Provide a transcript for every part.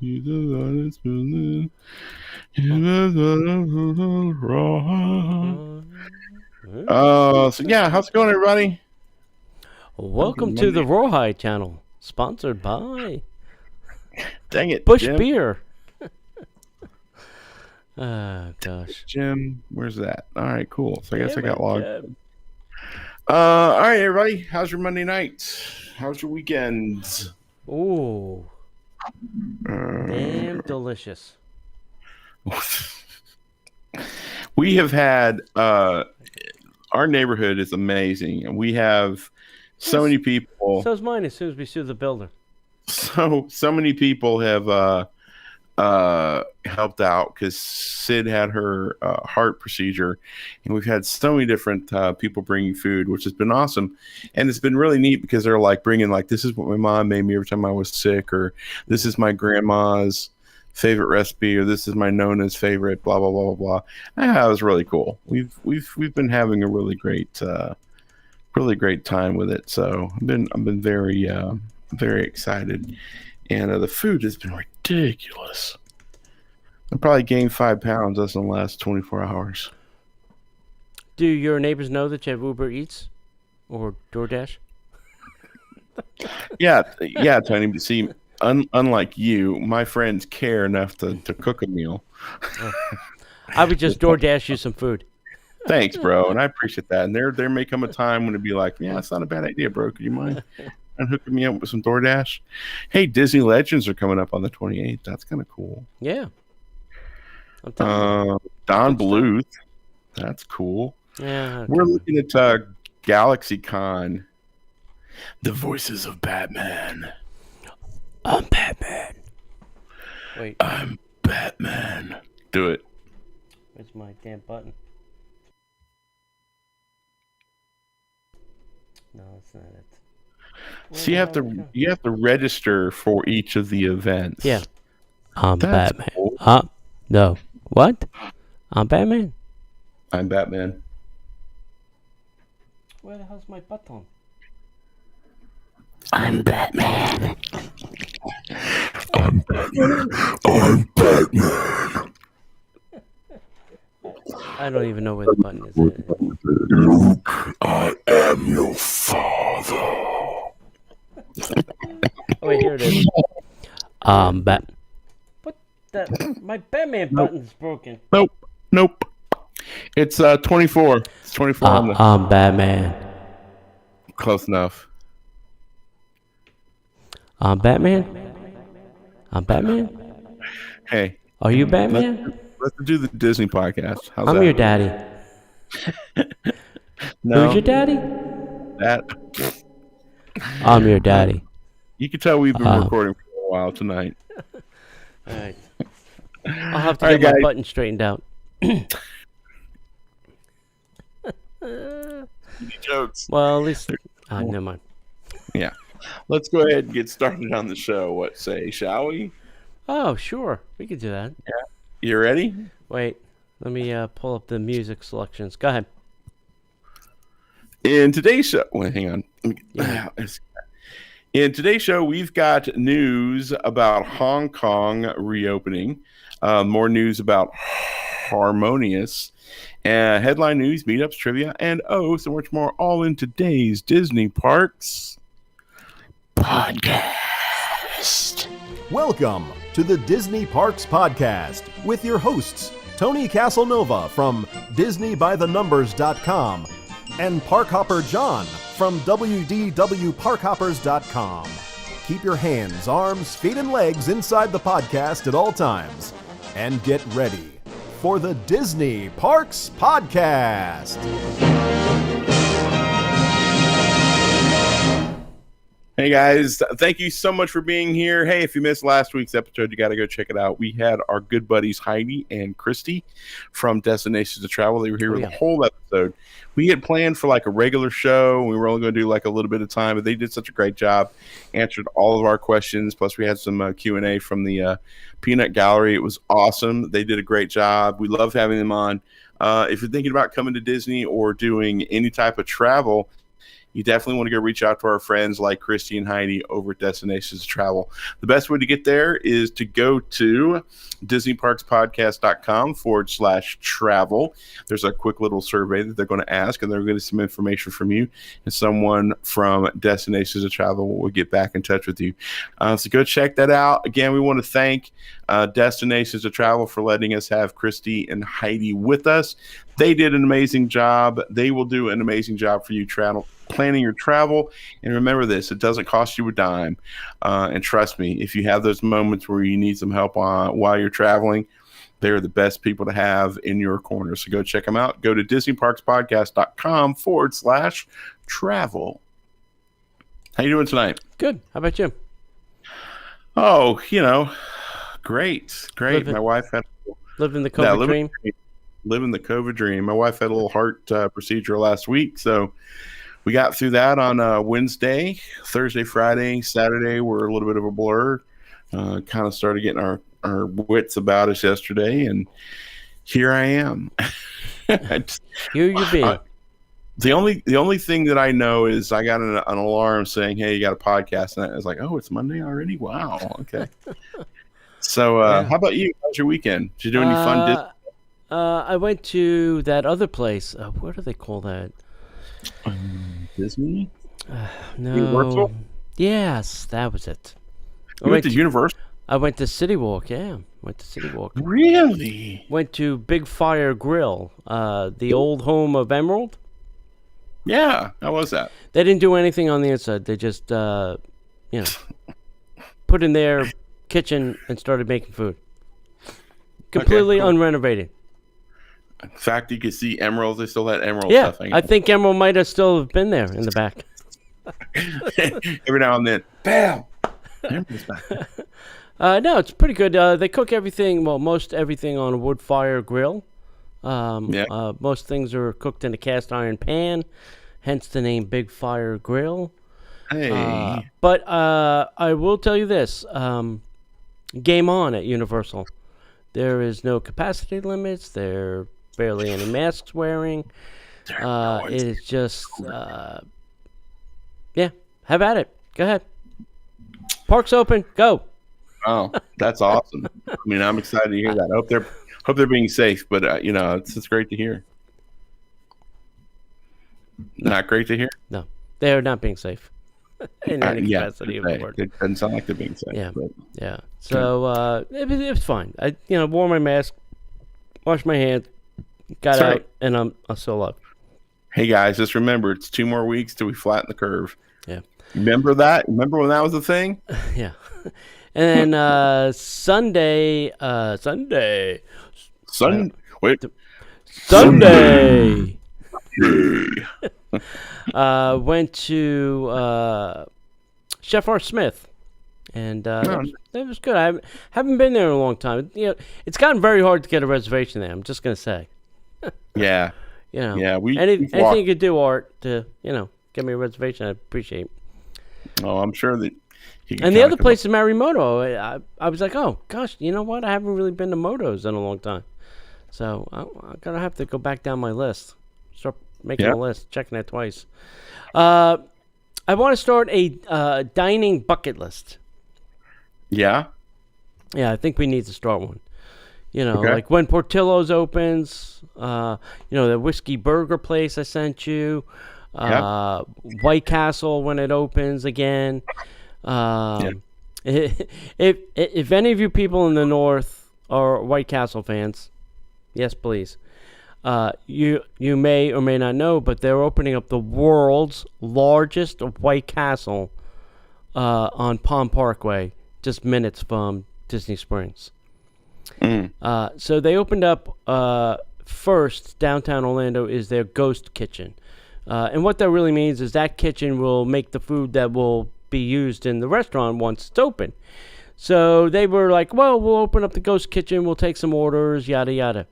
So yeah, how's it going, everybody? Welcome to the Rawhide channel, sponsored by Dang it, Bush Jim. Beer. Oh gosh, Jim, where's that? All right, cool. So I guess I got logged. Jim. All right, everybody, how's your Monday night? How's your weekends? Ooh, damn delicious. We have had our neighborhood is amazing, and we have so many people. So's mine. As soon as we sue the builder. So many people have helped out because Sid had her heart procedure, and we've had so many different people bringing food, which has been awesome. And it's been really neat because they're like bringing, like, this is what my mom made me every time I was sick, or this is my grandma's favorite recipe, or this is my Nona's favorite, blah blah blah blah blah. It was really cool. We've been having a really great time with it. So I've been very excited, and the food has been ridiculous. I probably gained 5 pounds just in the last 24 hours. Do your neighbors know that you have Uber Eats or DoorDash? Yeah, Tony. But see, unlike you, my friends care enough to cook a meal. I would just DoorDash you some food. Thanks, bro, and I appreciate that. And there may come a time when it'd be like, yeah, that's not a bad idea, bro. Could you mind hooking me up with some DoorDash? Hey, Disney Legends are coming up on the 28th. That's kind of cool. Yeah. Don Bluth. That's cool. Yeah. We're looking at Galaxy Con. The voices of Batman. I'm Batman. Wait. I'm Batman. Do it. Where's my damn button? No, it's not it. So you have to register for each of the events. Yeah. I'm That's Batman. cool. No. What? I'm Batman. I'm Batman. Where the hell's my button? I'm Batman. I'm Batman. I'm Batman. I don't even know where the button is. Luke, I am your father. Oh wait, here it is. What the? My Batman button's broken. Nope. It's 24. It's 24 on the... I'm Batman. Close enough. I'm Batman. I'm Batman. Hey. Are you Batman? Let's do the Disney podcast. How's I'm that? your daddy. No. Who's your daddy? That. I'm your daddy. You can tell we've been recording for a while tonight. All right. I'll have to get my button straightened out. Jokes. Well, at least... never mind. Yeah. Let's go ahead and get started on the show. What say, shall we? Oh, sure. We could do that. Yeah. You ready? Wait. Let me pull up the music selections. Go ahead. In today's show... Wait, hang on. Yeah. In today's show, we've got news about Hong Kong reopening, more news about Harmonious, headline news, meetups, trivia, and so much more, all in today's Disney Parks podcast. Welcome to the Disney Parks podcast with your hosts, Tony Casanova from DisneyByTheNumbers.com and Parkhopper John from WDWParkhoppers.com. Keep your hands, arms, feet, and legs inside the podcast at all times. And get ready for the Disney Parks Podcast. Hey guys, thank you so much for being here. Hey, if you missed last week's episode, you got to go check it out. We had our good buddies Heidi and Christy from Destinations to Travel. They were here with the whole episode. We had planned for like a regular show. We were only going to do like a little bit of time, but they did such a great job, answered all of our questions. Plus, we had some Q&A from the Peanut Gallery. It was awesome. They did a great job. We love having them on. If you're thinking about coming to Disney or doing any type of travel, you definitely want to go reach out to our friends like Christy and Heidi over at Destinations to Travel. The best way to get there is to go to DisneyParksPodcast.com/travel. There's a quick little survey that they're going to ask, and they're going to get some information from you, and someone from Destinations to Travel will get back in touch with you. So go check that out. Again, we want to thank Destinations to Travel for letting us have Christy and Heidi with us. They did an amazing job. They will do an amazing job for you planning your travel. And remember this, it doesn't cost you a dime. And trust me, if you have those moments where you need some help while you're traveling, they're the best people to have in your corner. So go check them out. Go to DisneyParksPodcast.com/travel. How you doing tonight? Good. How about you? Oh, great. My wife had living the COVID dream. Living the COVID dream. My wife had a little heart procedure last week, so we got through that on Wednesday. Thursday, Friday, Saturday were a little bit of a blur. Kind of started getting our wits about us yesterday, and here I am. Here you be. The only thing that I know is I got an alarm saying, "Hey, you got a podcast," and I was like, "Oh, it's Monday already? Wow, okay." So, how about you? How's your weekend? Did you do any fun? I went to that other place. What do they call that? Disney? No. Universal? Yes, that was it. You went to Universal? I went to City Walk, yeah. Went to City Walk. Really? Went to Big Fire Grill, the old home of Emerald. Yeah, how was that? They didn't do anything on the inside. They just, put in their kitchen and started making food. Completely unrenovated. In fact, you could see emeralds. They still had emerald stuff. Yeah, I think Emerald might have still been there in the back. Every now and then, bam! Emerald's back. No, it's pretty good. They cook everything, most everything on a wood fire grill. Most things are cooked in a cast iron pan, hence the name Big Fire Grill. Hey. But I will tell you this. Game on at Universal. There is no capacity limits. There are barely any masks wearing. It is just, have at it. Go ahead. Park's open. Go. Oh, that's awesome. I mean, I'm excited to hear that. I hope they're being safe, but it's great to hear. Not great to hear? No, they are not being safe. In any capacity of the word. It doesn't sound like they're being safe. Yeah, yeah. So it was fine. I wore my mask, washed my hands, got out, and I'm still up. Hey guys, just remember it's 2 more weeks till we flatten the curve. Yeah. Remember that? Remember when that was a thing? Yeah. And then Sunday. Sunday. Went to Chef R. Smith, and it was good. I haven't been there in a long time. It's gotten very hard to get a reservation there. I'm just gonna say. Yeah. Yeah. Anything you could do, Art, to get me a reservation, I appreciate. Oh, I'm sure that. And the other place is Marimoto. I was like, oh gosh, you know what? I haven't really been to Motos in a long time, so I'm gonna have to go back down my list. Start making a list, checking that twice. I want to start a dining bucket list. Yeah? Yeah, I think we need to start one. Like when Portillo's opens, the Whiskey Burger place I sent you, White Castle when it opens again. If any of you people in the North are White Castle fans, yes, please. You may or may not know, but they're opening up the world's largest White Castle on Palm Parkway, just minutes from Disney Springs. So they opened up first, downtown Orlando is their ghost kitchen. And what that really means is that kitchen will make the food that will be used in the restaurant once it's open. So they were like, well, we'll open up the ghost kitchen, we'll take some orders, yada, yada.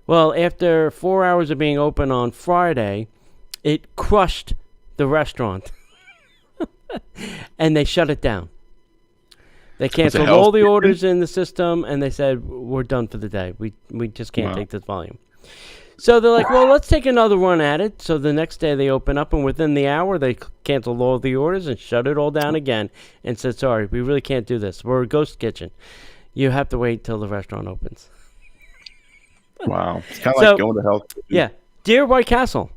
Well, after 4 hours of being open on Friday, it crushed the restaurant. And they shut it down. They canceled all the orders in the system, and they said, we're done for the day. We just can't take this volume. So they're like, well, let's take another run at it. So the next day they open up, and within the hour they canceled all the orders and shut it all down again and said, sorry, we really can't do this. We're a ghost kitchen. You have to wait till the restaurant opens. Wow. It's kind of like going to hell. Yeah. Dear White Castle,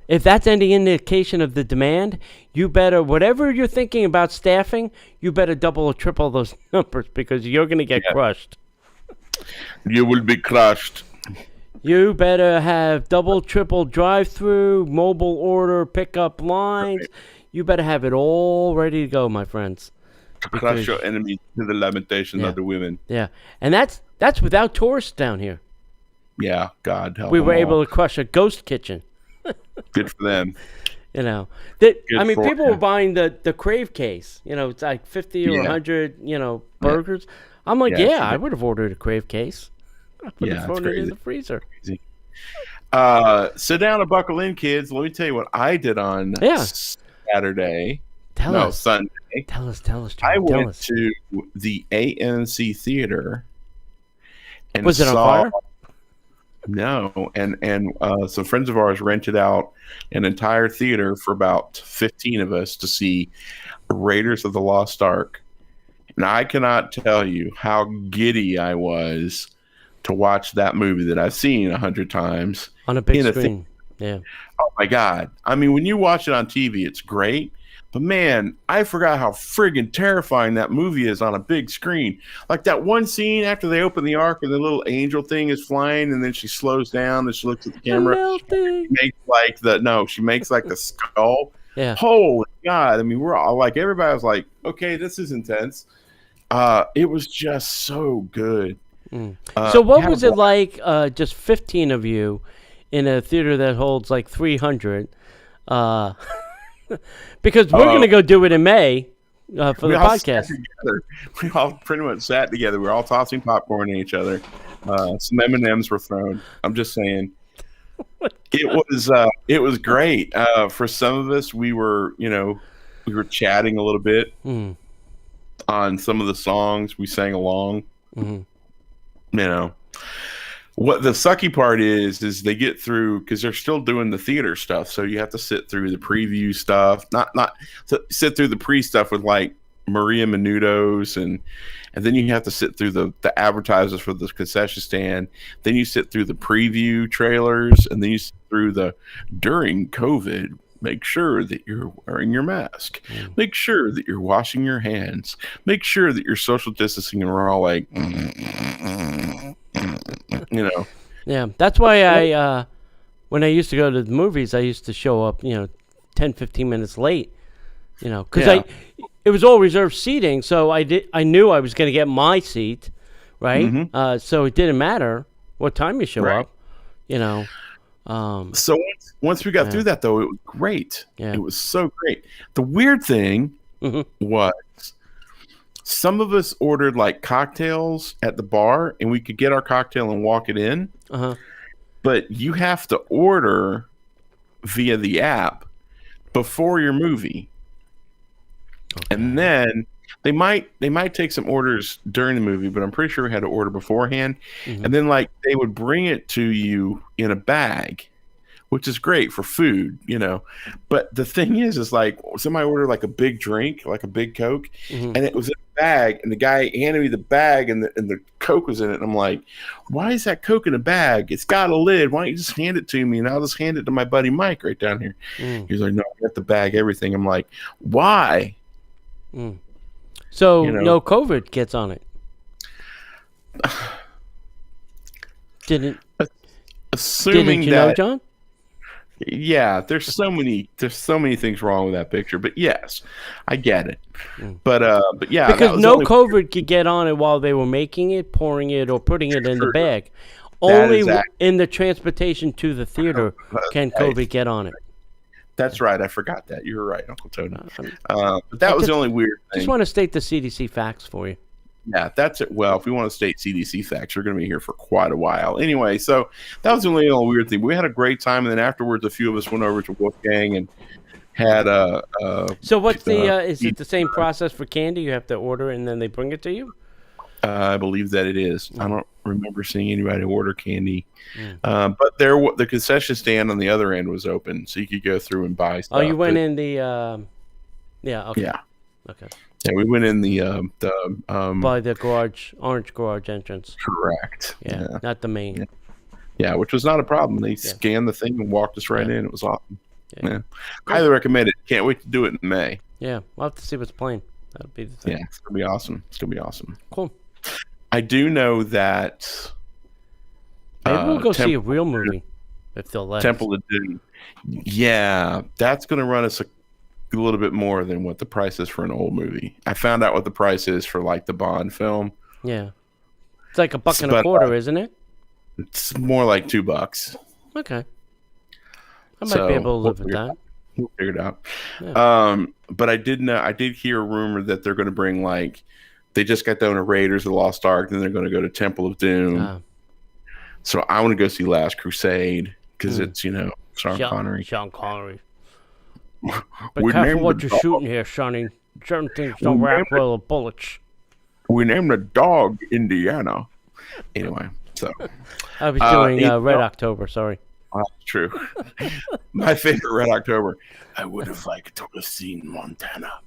if that's any indication of the demand, you better, whatever you're thinking about staffing, you better double or triple those numbers because you're going to get crushed. You will be crushed. You better have double, triple drive-through, mobile order, pickup lines. Right. You better have it all ready to go, my friends. Crush your enemies to the lamentation of the women. Yeah, and that's without tourists down here. Yeah, God help we them were all. able to crush a ghost kitchen. Good for them. You know, people were buying the Crave case. You know, it's like 50 or 100, burgers. Yeah. I'm like, I would have ordered a Crave case. I would have thrown it in the freezer. Sit down and buckle in, kids. Let me tell you what I did on Saturday. Sunday. Tell us, John. I went to the ANC Theater. And was it on fire? No, and some friends of ours rented out an entire theater for about 15 of us to see Raiders of the Lost Ark. And I cannot tell you how giddy I was to watch that movie that I've seen 100 times. On a big screen. Yeah. Oh, my God. I mean, when you watch it on TV, it's great. But, man, I forgot how friggin' terrifying that movie is on a big screen. Like that one scene after they open the ark and the little angel thing is flying and then she slows down and she looks at the camera. She makes like the skull. Yeah. Holy God. I mean, we're all like, everybody was like, okay, this is intense. It was just so good. So what was it like, just 15 of you in a theater that holds like 300? Because we're going to go do it in May for the podcast. We all pretty much sat together. We were all tossing popcorn at each other. Some M&Ms were thrown. I'm just saying. It was great. For some of us, we were chatting a little bit on some of the songs. We sang along. What the sucky part is they get through because they're still doing the theater stuff. So you have to sit through the preview stuff, not sit through the pre stuff with like Maria Menounos and then you have to sit through the advertisers for the concession stand. Then you sit through the preview trailers and then you sit through the during COVID. Make sure that you're wearing your mask. Make sure that you're washing your hands. Make sure that you're social distancing. And we're all like, Yeah, that's why I, when I used to go to the movies, I used to show up, 10, 15 minutes late, because it was all reserved seating. So I knew I was going to get my seat, right? So it didn't matter what time you show up, So once we got through that, though, it was great. Yeah. It was so great. The weird thing was some of us ordered like cocktails at the bar and we could get our cocktail and walk it in. But you have to order via the app before your movie. Okay. And then they might take some orders during the movie, but I'm pretty sure we had to order beforehand. And then like they would bring it to you in a bag, which is great for food, But the thing is like somebody ordered like a big drink, like a big Coke, and it was in a bag, and the guy handed me the bag, and the Coke was in it. And I'm like, why is that Coke in a bag? It's got a lid. Why don't you just hand it to me, and I'll just hand it to my buddy Mike right down here. He's like, no, I got the bag, everything. I'm like, why? So no COVID gets on it. Didn't you know, John? Yeah, there's so many things wrong with that picture, but yes, I get it. But yeah, because no COVID could get on it while they were making it, pouring it, or putting it in the bag. Only in the transportation to the theater can COVID get on it. That's right. I forgot that. You're right, Uncle Tony. But that was the only weird thing. Just want to state the CDC facts for you. Yeah, that's it. Well, if we want to state CDC facts, we're going to be here for quite a while. Anyway, so that was the only weird thing. We had a great time, and then afterwards, a few of us went over to Wolfgang and had a. So what's is it the same process for candy? You have to order it, and then they bring it to you? I believe that it is. I don't remember seeing anybody order candy. But the concession stand on the other end was open, so you could go through and buy stuff. Oh, you went in the yeah, okay. Yeah. Okay. Yeah, we went in the by the orange garage entrance. Correct. Yeah, not the main. Yeah, which was not a problem. They scanned the thing and walked us right in. It was awesome. Yeah. Highly recommend it. Can't wait to do it in May. Yeah, we'll have to see what's playing. That'll be the thing. Yeah, it's gonna be awesome. It's gonna be awesome. Cool. I do know that maybe we'll go see a real movie if they'll let Temple of Doom. Yeah, that's gonna run us a little bit more than what the price is for an old movie. I found out what the price is for like the Bond film. Yeah, it's like $1.25, isn't it? It's more like $2. Okay, I might be able to live with that. We'll figure it out. Yeah. But I did hear a rumor that they're going to bring they just got done with Raiders of the Lost Ark, then they're going to go to Temple of Doom. So I want to go see Last Crusade because it's Sean Connery. Sean Connery. But careful what you're shooting here, Sonny. Certain things don't wrap well with bullets. We named the dog Indiana. Anyway, so I was doing Red October. Sorry. That's true. My favorite Red October. I would have liked to have seen Montana.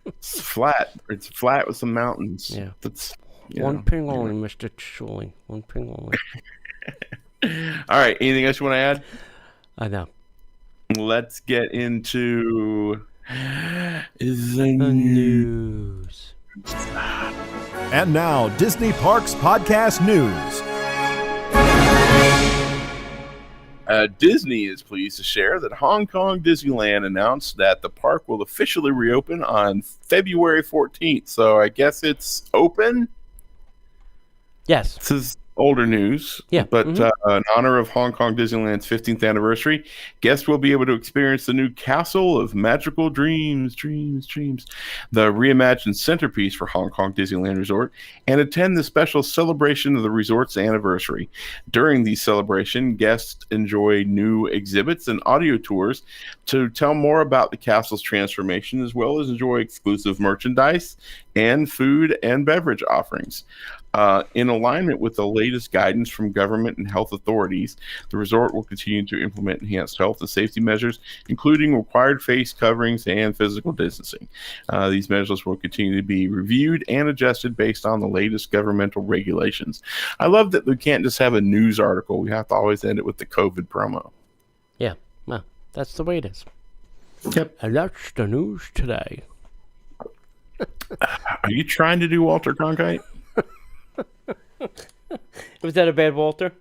It's flat. It's flat with some mountains. Yeah. That's one ping only, Mr. Schuling. One ping only. All right. Anything else you want to add? I know. Let's get into the news. And now, Disney Parks Podcast News. Disney is pleased to share that Hong Kong Disneyland announced that the park will officially reopen on February 14th. So I guess it's open? Yes. This is older news. Yeah. But in honor of Hong Kong Disneyland's 15th anniversary, guests will be able to experience the new Castle of Magical Dreams, the reimagined centerpiece for Hong Kong Disneyland Resort, and attend the special celebration of the resort's anniversary. During the celebration, guests enjoy new exhibits and audio tours to tell more about the castle's transformation, as well as enjoy exclusive merchandise and food and beverage offerings. In alignment with the latest guidance from government and health authorities, the resort will continue to implement enhanced health and safety measures, including required face coverings and physical distancing. These measures will continue to be reviewed and adjusted based on the latest governmental regulations. I love that we can't just have a news article. We have to always end it with the COVID promo. Yeah, well, that's the way it is. Yep. And that's the news today. Are you trying to do Walter Cronkite? Was that a bad Walter?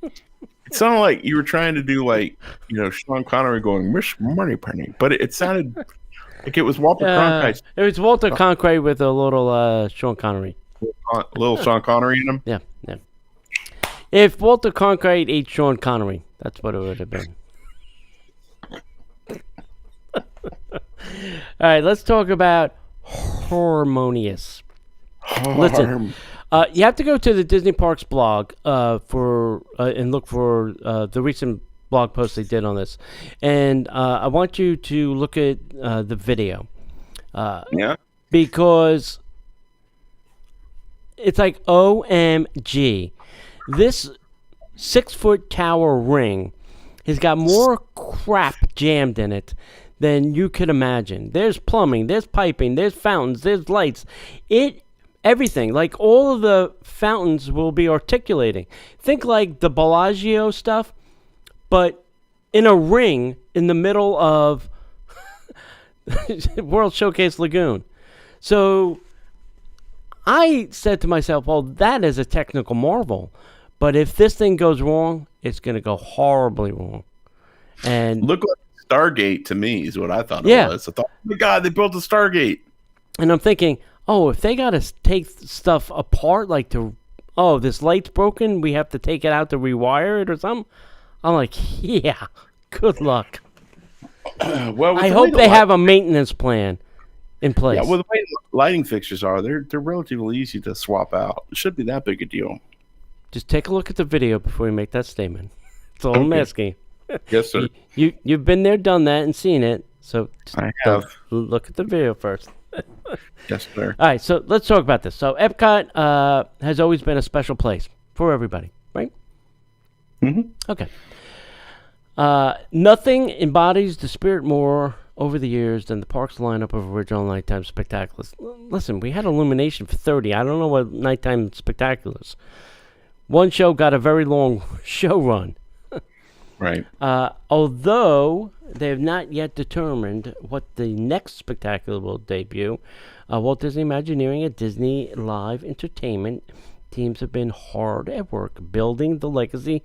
It sounded like you were trying to do Sean Connery going Miss Moneypenny, but it sounded like it was Walter Cronkite. It was Walter Cronkite with a little Sean Connery. Little Sean Connery in him? Yeah. If Walter Cronkite ate Sean Connery, that's what it would have been. All right, let's talk about Harmonious. Listen. You have to go to the Disney Parks blog and look for the recent blog post they did on this. And I want you to look at the video. Because it's like OMG. This 6-foot tower ring has got more crap jammed in it than you could imagine. There's plumbing, there's piping, there's fountains, there's lights. Everything, like all of the fountains will be articulating. Think like the Bellagio stuff, but in a ring in the middle of World Showcase Lagoon. So I said to myself, well, that is a technical marvel. But if this thing goes wrong, it's going to go horribly wrong. And look like Stargate to me is what I thought it was. I thought, oh my God, they built a Stargate. And I'm thinking, oh, if they got to take stuff apart, this light's broken, we have to take it out to rewire it or something. I'm like, yeah, good luck. Well, I hope they have a maintenance plan in place. Yeah, well, the way lighting fixtures are, they're relatively easy to swap out. It shouldn't be that big a deal. Just take a look at the video before you make that statement. That's all I'm asking. Yes, sir. You've been there, done that, and seen it. So I have. Look at the video first. Yes, sir. All right, so let's talk about this. So Epcot has always been a special place for everybody, right? Mm-hmm. Okay. Nothing embodies the spirit more over the years than the park's lineup of original nighttime spectaculars. Listen, we had Illumination for 30. I don't know what nighttime spectaculars. One show got a very long show run. Right. Although they have not yet determined what the next spectacular will debut, Walt Disney Imagineering and Disney Live Entertainment teams have been hard at work building the legacy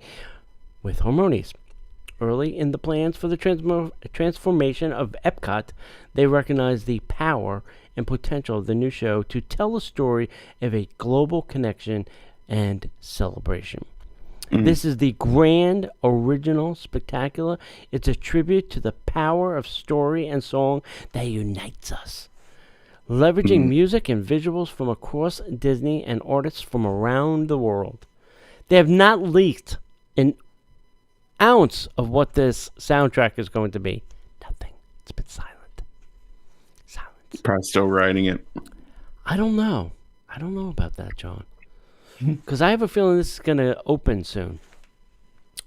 with Harmonious. Early in the plans for the transformation of Epcot, they recognized the power and potential of the new show to tell a story of a global connection and celebration. This is the grand original spectacular. It's a tribute to the power of story and song that unites us. Leveraging music and visuals from across Disney and artists from around the world. They have not leaked an ounce of what this soundtrack is going to be. Nothing. It's been silent. Silence. Probably still writing it. I don't know. I don't know about that, John. Because I have a feeling this is going to open soon.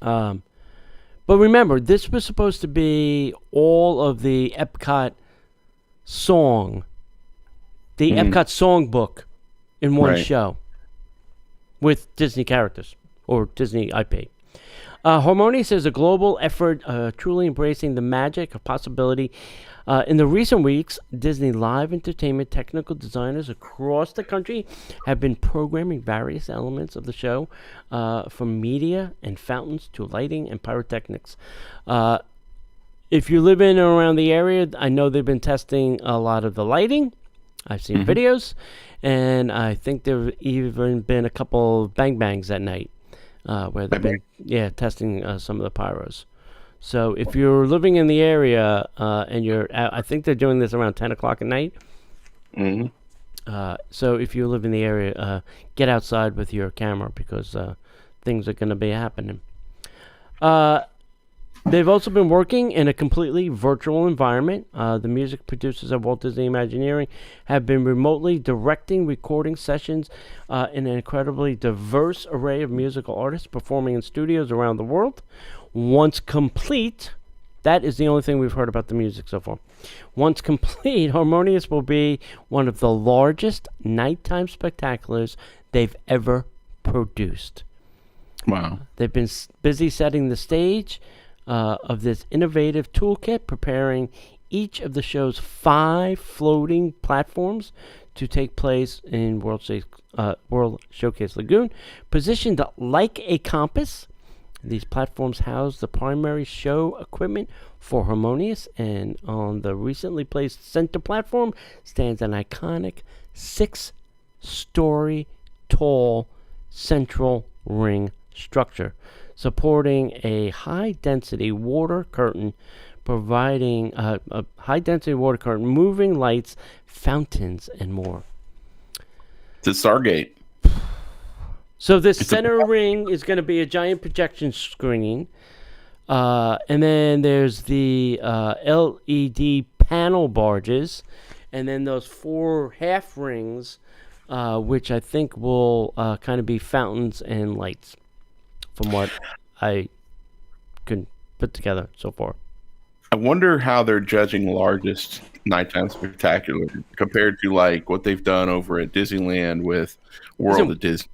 But remember, this was supposed to be all of the Epcot song, the Epcot songbook in one show with Disney characters or Disney IP. Harmonious is a global effort truly embracing the magic of possibility. In the recent weeks, Disney Live Entertainment technical designers across the country have been programming various elements of the show, from media and fountains to lighting and pyrotechnics. If you live in or around the area, I know they've been testing a lot of the lighting. I've seen videos, and I think there have even been a couple of bang-bangs at night where they've been testing some of the pyros. So if you're living in the area and you're, I think they're doing this around 10 o'clock at night. So if you live in the area, get outside with your camera because things are going to be happening. They've also been working in a completely virtual environment. The music producers at Walt Disney Imagineering have been remotely directing recording sessions in an incredibly diverse array of musical artists performing in studios around the world. Once complete, that is the only thing we've heard about the music so far. Once complete, Harmonious will be one of the largest nighttime spectaculars they've ever produced. Wow. They've been busy setting the stage of this innovative toolkit, preparing each of the show's 5 floating platforms to take place in World Showcase Lagoon. Positioned like a compass, these platforms house the primary show equipment for Harmonious, and on the recently placed center platform stands an iconic 6-story tall central ring structure, supporting a high-density water curtain, providing a high-density water curtain, moving lights, fountains, and more. It's a Stargate. So this center ring is going to be a giant projection screen, and then there's the LED panel barges, and then those 4 half rings, which I think will kind of be fountains and lights, from what I can put together so far. I wonder how they're judging largest nighttime spectacular compared to like what they've done over at Disneyland with World of Disney.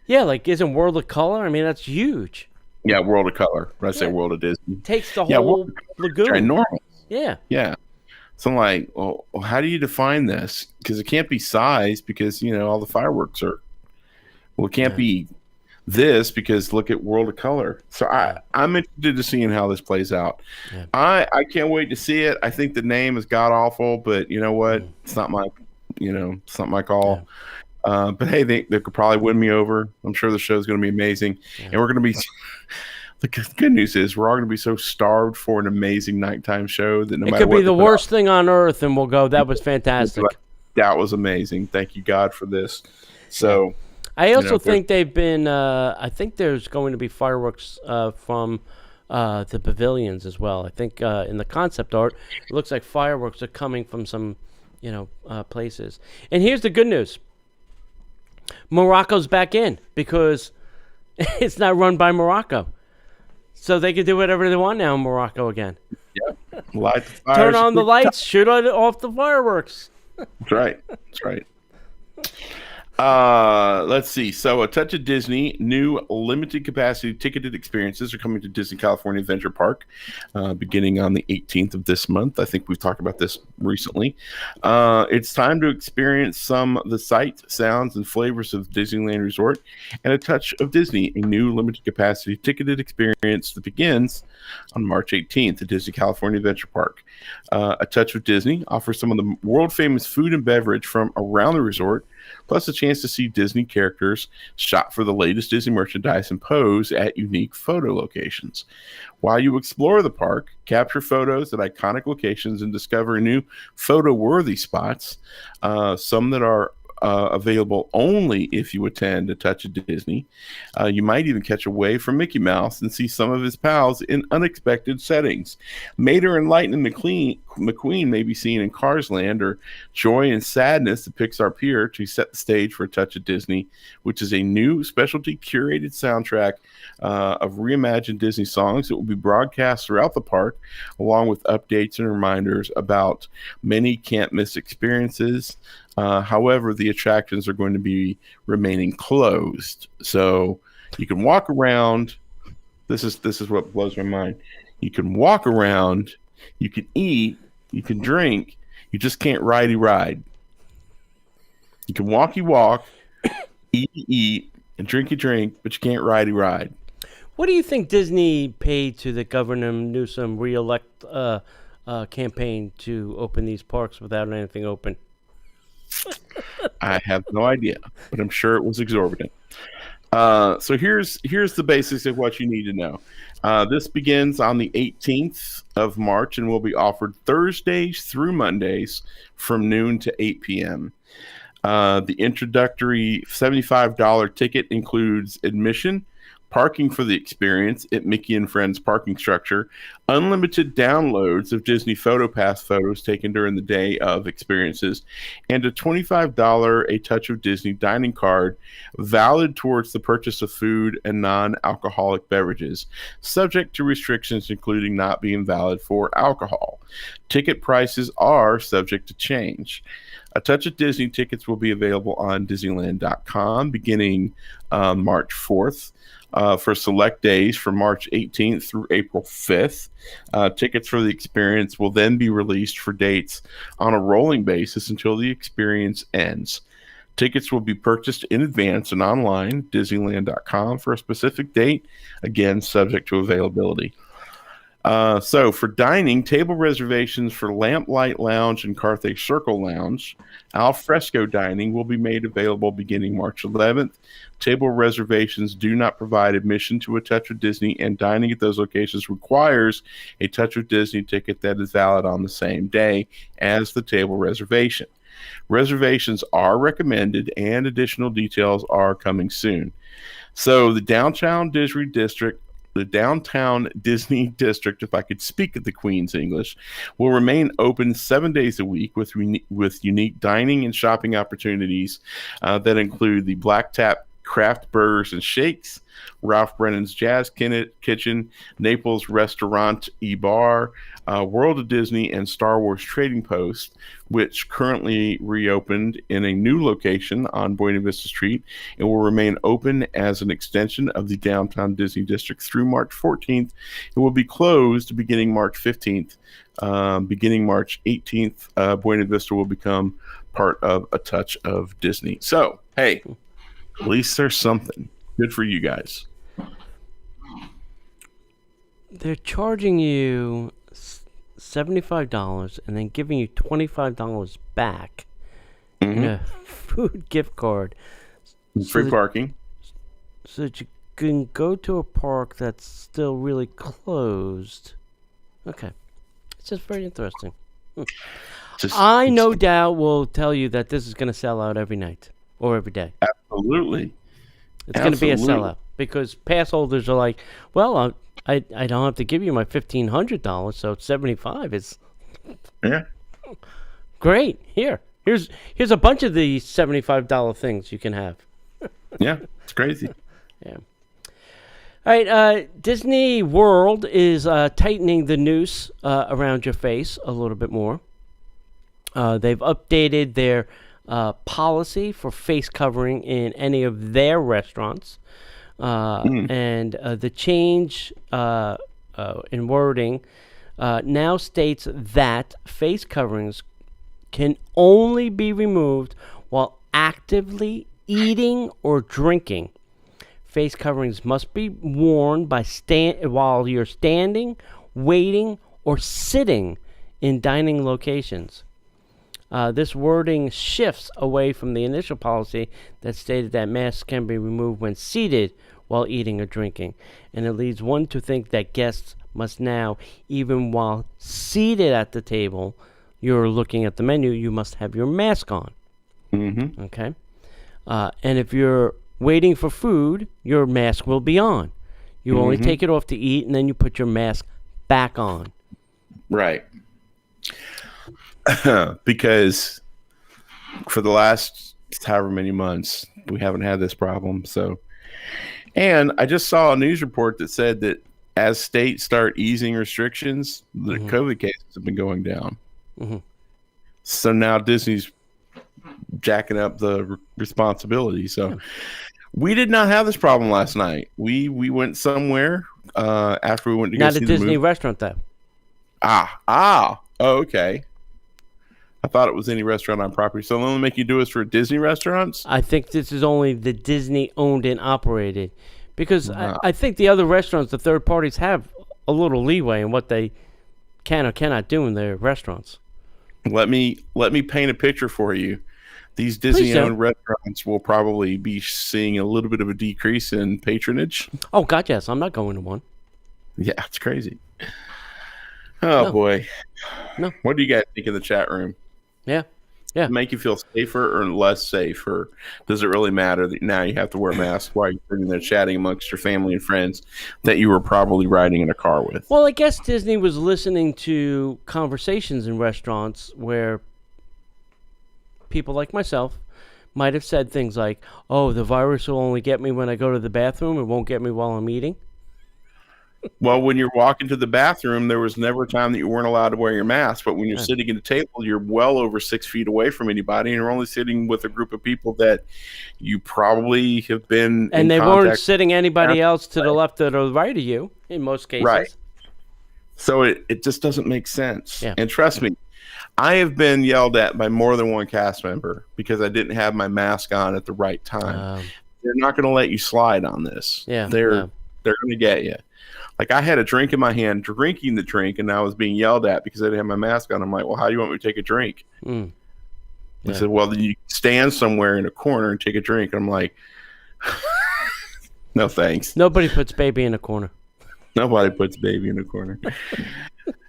Yeah, like isn't World of Color? I mean, that's huge. Yeah, World of Color. When I say World of Disney, Takes the whole lagoon. Ginormous. Yeah. Yeah. So I'm like, well, how do you define this? Because it can't be size because, you know, all the fireworks are. Well, it can't be this because look at World of Color. So I'm interested to seeing how this plays out. Yeah. I can't wait to see it. I think the name is god awful, but you know what? It's not my, it's not my call. Yeah. But hey, they could probably win me over. I'm sure the show's going to be amazing, and we're going to be. The good news is we're all going to be so starved for an amazing nighttime show that no matter what, it could be the worst thing on earth, and we'll go. That was fantastic. That was amazing. Thank you, God, for this. So, I also think they've been. I think there's going to be fireworks from the pavilions as well. I think in the concept art, it looks like fireworks are coming from some places. And here's the good news: Morocco's back in because it's not run by Morocco, so they can do whatever they want now in Morocco again. Yeah, light the fires. Turn on the lights, shoot off the fireworks. That's right. That's right. Let's see. So, A Touch of Disney, new limited capacity ticketed experiences are coming to Disney California Adventure Park beginning on the 18th of this month. I think we've talked about this recently. It's time to experience some of the sights, sounds, and flavors of Disneyland Resort and A Touch of Disney, a new limited capacity ticketed experience that begins on March 18th at Disney California Adventure Park. A Touch of Disney offers some of the world famous food and beverage from around the resort, plus a chance to see Disney characters shop for the latest Disney merchandise and pose at unique photo locations. While you explore the park, capture photos at iconic locations, and discover new photo-worthy spots, some that are available only if you attend A Touch of Disney. You might even catch a wave from Mickey Mouse and see some of his pals in unexpected settings. Mater and Lightning McQueen may be seen in Cars Land, or Joy and Sadness at Pixar Pier to set the stage for A Touch of Disney, which is a new specialty curated soundtrack of reimagined Disney songs that will be broadcast throughout the park, along with updates and reminders about many can't-miss experiences. However, the attractions are going to be remaining closed, so you can walk around. This is what blows my mind. You can walk around, you can eat, you can drink, you just can't ride. You can walk, eat, and drink, but you can't ride. What do you think Disney paid to the Governor Newsom re-elect campaign to open these parks without anything open? I have no idea, but I'm sure it was exorbitant. So here's the basics of what you need to know. This begins on the 18th of March and will be offered Thursdays through Mondays from noon to 8 p.m. The introductory $75 ticket includes admission, parking for the experience at Mickey and Friends parking structure, unlimited downloads of Disney PhotoPass photos taken during the day of experiences, and a $25 A Touch of Disney dining card valid towards the purchase of food and non-alcoholic beverages, subject to restrictions including not being valid for alcohol. Ticket prices are subject to change. A Touch of Disney tickets will be available on Disneyland.com beginning March 4th. For select days from March 18th through April 5th. Tickets for the experience will then be released for dates on a rolling basis until the experience ends. Tickets will be purchased in advance and online, Disneyland.com, for a specific date, again, subject to availability. So for dining, table reservations for Lamplight Lounge and Carthay Circle Lounge, al fresco dining will be made available beginning March 11th. Table reservations do not provide admission to A Touch of Disney, and dining at those locations requires a Touch of Disney ticket that is valid on the same day as the table reservation. Reservations are recommended, and additional details are coming soon. So the downtown Disney district, if I could speak the Queen's English, will remain open 7 days a week with unique dining and shopping opportunities that include the Black Tap Craft Burgers and Shakes, Ralph Brennan's Jazz Kitchen, Naples Restaurant Bar, World of Disney, and Star Wars Trading Post, which currently reopened in a new location on Buena Vista Street and will remain open as an extension of the downtown Disney district through March 14th. It will be closed beginning March 15th. Beginning March 18th, Buena Vista will become part of A Touch of Disney. So, hey, at least there's something. Good for you guys. They're charging you $75 and then giving you $25 back in a food gift card. Free parking. So that you can go to a park that's still really closed. Okay. It's just very interesting. I no doubt will tell you that this is going to sell out every night or every day. Absolutely. It's going to be a sellout because pass holders are like, well, I don't have to give you my $1,500, so $75 is Great. Here's a bunch of these $75 things you can have. Yeah, it's crazy. Yeah. All right, Disney World is tightening the noose around your face a little bit more. They've updated their policy for face covering in any of their restaurants. And the change in wording now states that face coverings can only be removed while actively eating or drinking. Face coverings must be worn while you're standing, waiting, or sitting in dining locations. This wording shifts away from the initial policy that stated that masks can be removed when seated while eating or drinking. And it leads one to think that guests must now, even while seated at the table, you're looking at the menu, you must have your mask on. Mm-hmm. Okay? And if you're waiting for food, your mask will be on. You only take it off to eat, and then you put your mask back on. Right. Because for the last however many months, we haven't had this problem. And I just saw a news report that said that as states start easing restrictions, the COVID cases have been going down. Mm-hmm. So now Disney's jacking up the responsibility. So we did not have this problem last night. We went somewhere after we went to go see the movie. Not a Disney restaurant, though. Oh, okay. I thought it was any restaurant on property. So they'll only make you do this for Disney restaurants? I think this is only the Disney owned and operated. Because I think the other restaurants, the third parties, have a little leeway in what they can or cannot do in their restaurants. Let me paint a picture for you. These Disney-owned restaurants will probably be seeing a little bit of a decrease in patronage. Oh, God, yes. I'm not going to one. Yeah, it's crazy. Oh, boy. No. What do you guys think in the chat room? Yeah. Make you feel safer or less safe? Or does it really matter that now you have to wear a mask while you're sitting there chatting amongst your family and friends that you were probably riding in a car with? Well, I guess Disney was listening to conversations in restaurants where people like myself might have said things like, oh, the virus will only get me when I go to the bathroom. It won't get me while I'm eating. Well, when you're walking to the bathroom, there was never a time that you weren't allowed to wear your mask. But when you're sitting at a table, you're well over 6 feet away from anybody, and you're only sitting with a group of people that you probably have been and they weren't sitting anybody else to the left or the right of you in most cases. Right. So it just doesn't make sense. Yeah. And trust me, I have been yelled at by more than one cast member because I didn't have my mask on at the right time. They're not going to let you slide on this. Yeah. They're going to get you. Like, I had a drink in my hand, drinking the drink, and I was being yelled at because I didn't have my mask on. I'm like, well, how do you want me to take a drink? They said, well, then you stand somewhere in a corner and take a drink. I'm like, no thanks. Nobody puts baby in a corner. Nobody puts baby in a corner.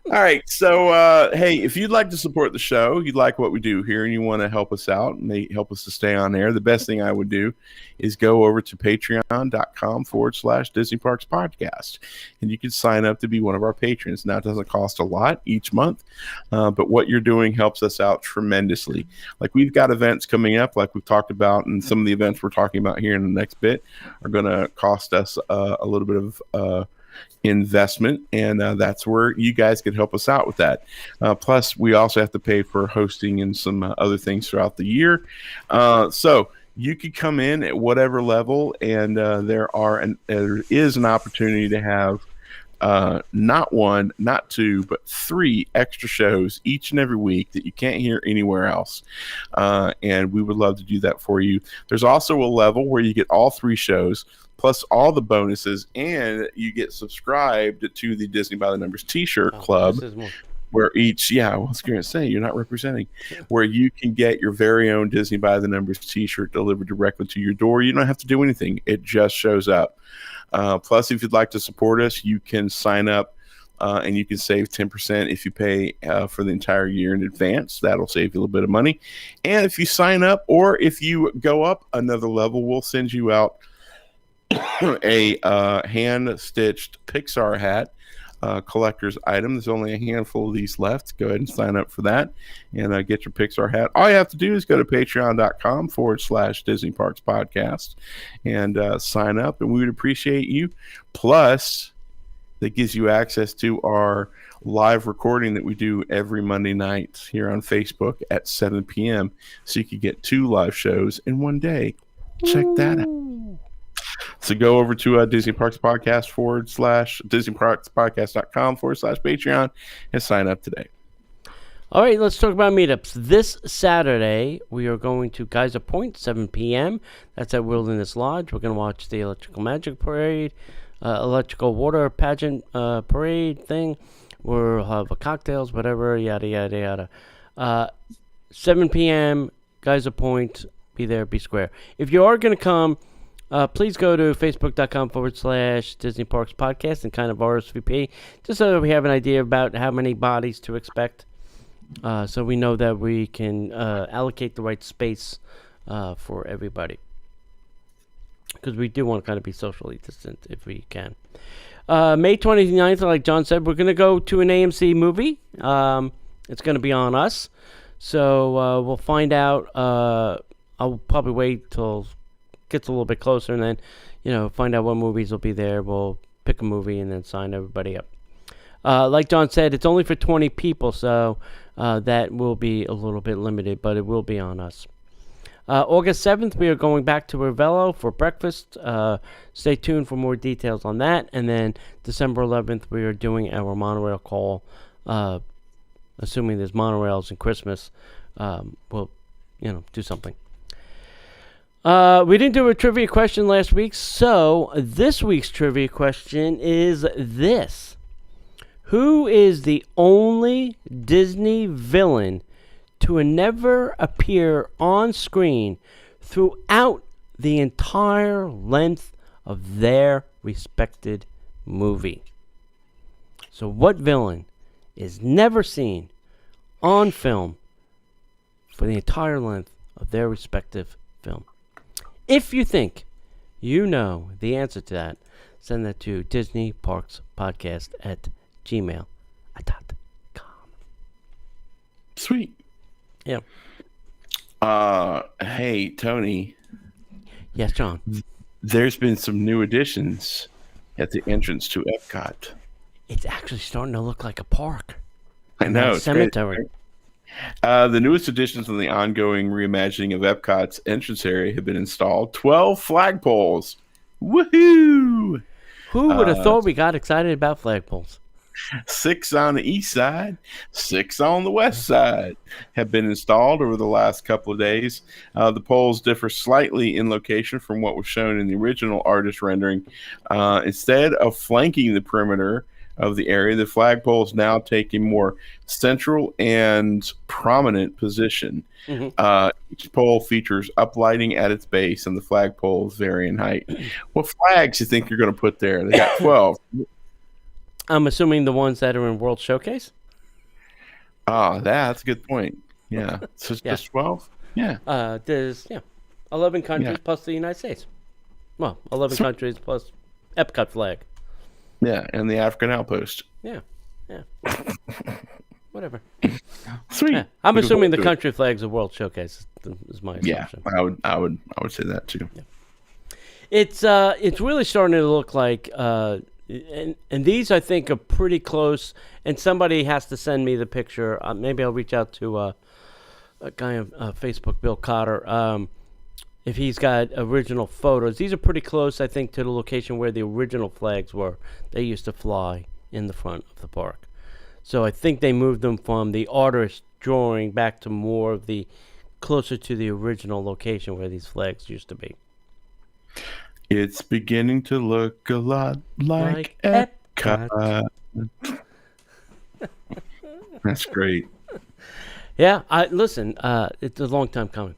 All right. So, hey, if you'd like to support the show, you'd like what we do here, and you want to help us out and help us to stay on air, the best thing I would do is go over to patreon.com/Disney Parks Podcast. And you can sign up to be one of our patrons. Now, it doesn't cost a lot each month, but what you're doing helps us out tremendously. Like, we've got events coming up, like we've talked about, and some of the events we're talking about here in the next bit are going to cost us a little bit of investment, and that's where you guys could help us out with that. Plus, we also have to pay for hosting and some other things throughout the year. So you could come in at whatever level, and there is an opportunity to have not one, not two, but 3 extra shows each and every week that you can't hear anywhere else. And we would love to do that for you. There's also a level where you get all 3 shows plus all the bonuses, and you get subscribed to the Disney by the Numbers t-shirt club, where each, I was going to say, you're not representing, where you can get your very own Disney by the Numbers t-shirt delivered directly to your door. You don't have to do anything. It just shows up. Plus, if you'd like to support us, you can sign up and you can save 10% if you pay for the entire year in advance. That'll save you a little bit of money. And if you sign up, or if you go up another level, we'll send you out a hand-stitched Pixar hat collector's item. There's only a handful of these left. Go ahead and sign up for that and get your Pixar hat. All you have to do is go to patreon.com/Disney Parks Podcast and sign up, and we would appreciate you. Plus, that gives you access to our live recording that we do every Monday night here on Facebook at 7 p.m. So you could get 2 live shows in one day. Check that out. So go over to Disney Parks Podcast DisneyParksPodcast.com/Patreon and sign up today. All right, let's talk about meetups. This Saturday, we are going to Geyser Point, 7 p.m. That's at Wilderness Lodge. We're going to watch the Electrical Magic Parade, Electrical Water Pageant Parade thing. We'll have cocktails, whatever, yada, yada, yada. 7 p.m., Geyser Point. Be there, be square. If you are going to come, please go to facebook.com/Disney Parks Podcast and kind of RSVP, just so that we have an idea about how many bodies to expect, so we know that we can allocate the right space for everybody. Because we do want to kind of be socially distant if we can. May 29th, like John said, we're going to go to an AMC movie. It's going to be on us. So we'll find out. I'll probably wait till it gets a little bit closer and then, find out what movies will be there. We'll pick a movie and then sign everybody up. Like John said, it's only for 20 people, so that will be a little bit limited, but it will be on us. August 7th, we are going back to Ravello for breakfast. Stay tuned for more details on that. And then December 11th, we are doing our monorail call. Assuming there's monorails and Christmas, we'll, do something. We didn't do a trivia question last week, so this week's trivia question is this. Who is the only Disney villain to never appear on screen throughout the entire length of their respected movie? So what villain is never seen on film for the entire length of their respective film? If you think you know the answer to that, send that to DisneyParksPodcast@gmail.com. Sweet. Yeah. Hey, Tony. Yes, John. There's been some new additions at the entrance to Epcot. It's actually starting to look like a park. I know. It's cemetery. Great. The newest additions in the ongoing reimagining of Epcot's entrance area have been installed. 12 flagpoles. Woohoo! Who would have thought we got excited about flagpoles? 6 on the east side, 6 on the west side have been installed over the last couple of days. The poles differ slightly in location from what was shown in the original artist rendering. Instead of flanking the perimeter of the area, the flagpoles now take a more central and prominent position. Mm-hmm. Each pole features uplighting at its base, and the flagpoles vary in height. What flags do you think you're going to put there? They got 12. I'm assuming the ones that are in World Showcase. That's a good point. Yeah, so it's just 12. Yeah. There's 11 countries plus the United States. Well, 11 countries plus Epcot flag. Yeah, and the African outpost. Yeah. Whatever. Sweet. Yeah. I'm assuming the country flags of World Showcase is my assumption. Yeah, I would say that too. Yeah. It's really starting to look like and these I think are pretty close. And somebody has to send me the picture. Maybe I'll reach out to a guy on Facebook, Bill Cotter. If he's got original photos. These are pretty close, I think, to the location where the original flags were. They used to fly in the front of the park. So I think they moved them from the artist drawing back to more of the closer to the original location where these flags used to be. It's beginning to look a lot like Epcot. That's great. Yeah, listen, it's a long time coming.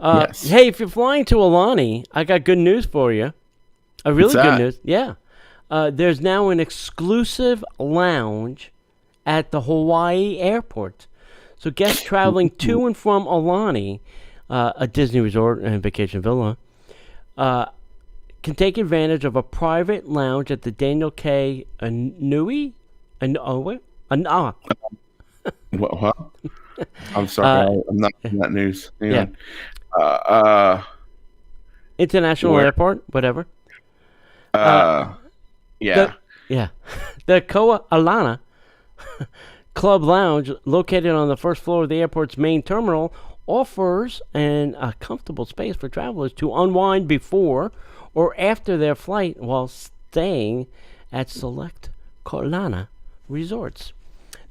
Yes. Hey, if you're flying to Aulani, I got good news for you. A really good news. Yeah. There's now an exclusive lounge at the Hawaii airport. So guests traveling to and from Aulani, a Disney resort and vacation villa, can take advantage of a private lounge at the Daniel K. Inouye. What? Huh? I'm sorry, I'm not in that news. Hang on. International Where? Airport, whatever. Yeah. The Koa Alana Club Lounge, located on the first floor of the airport's main terminal, offers a comfortable space for travelers to unwind before or after their flight while staying at select Koalana resorts.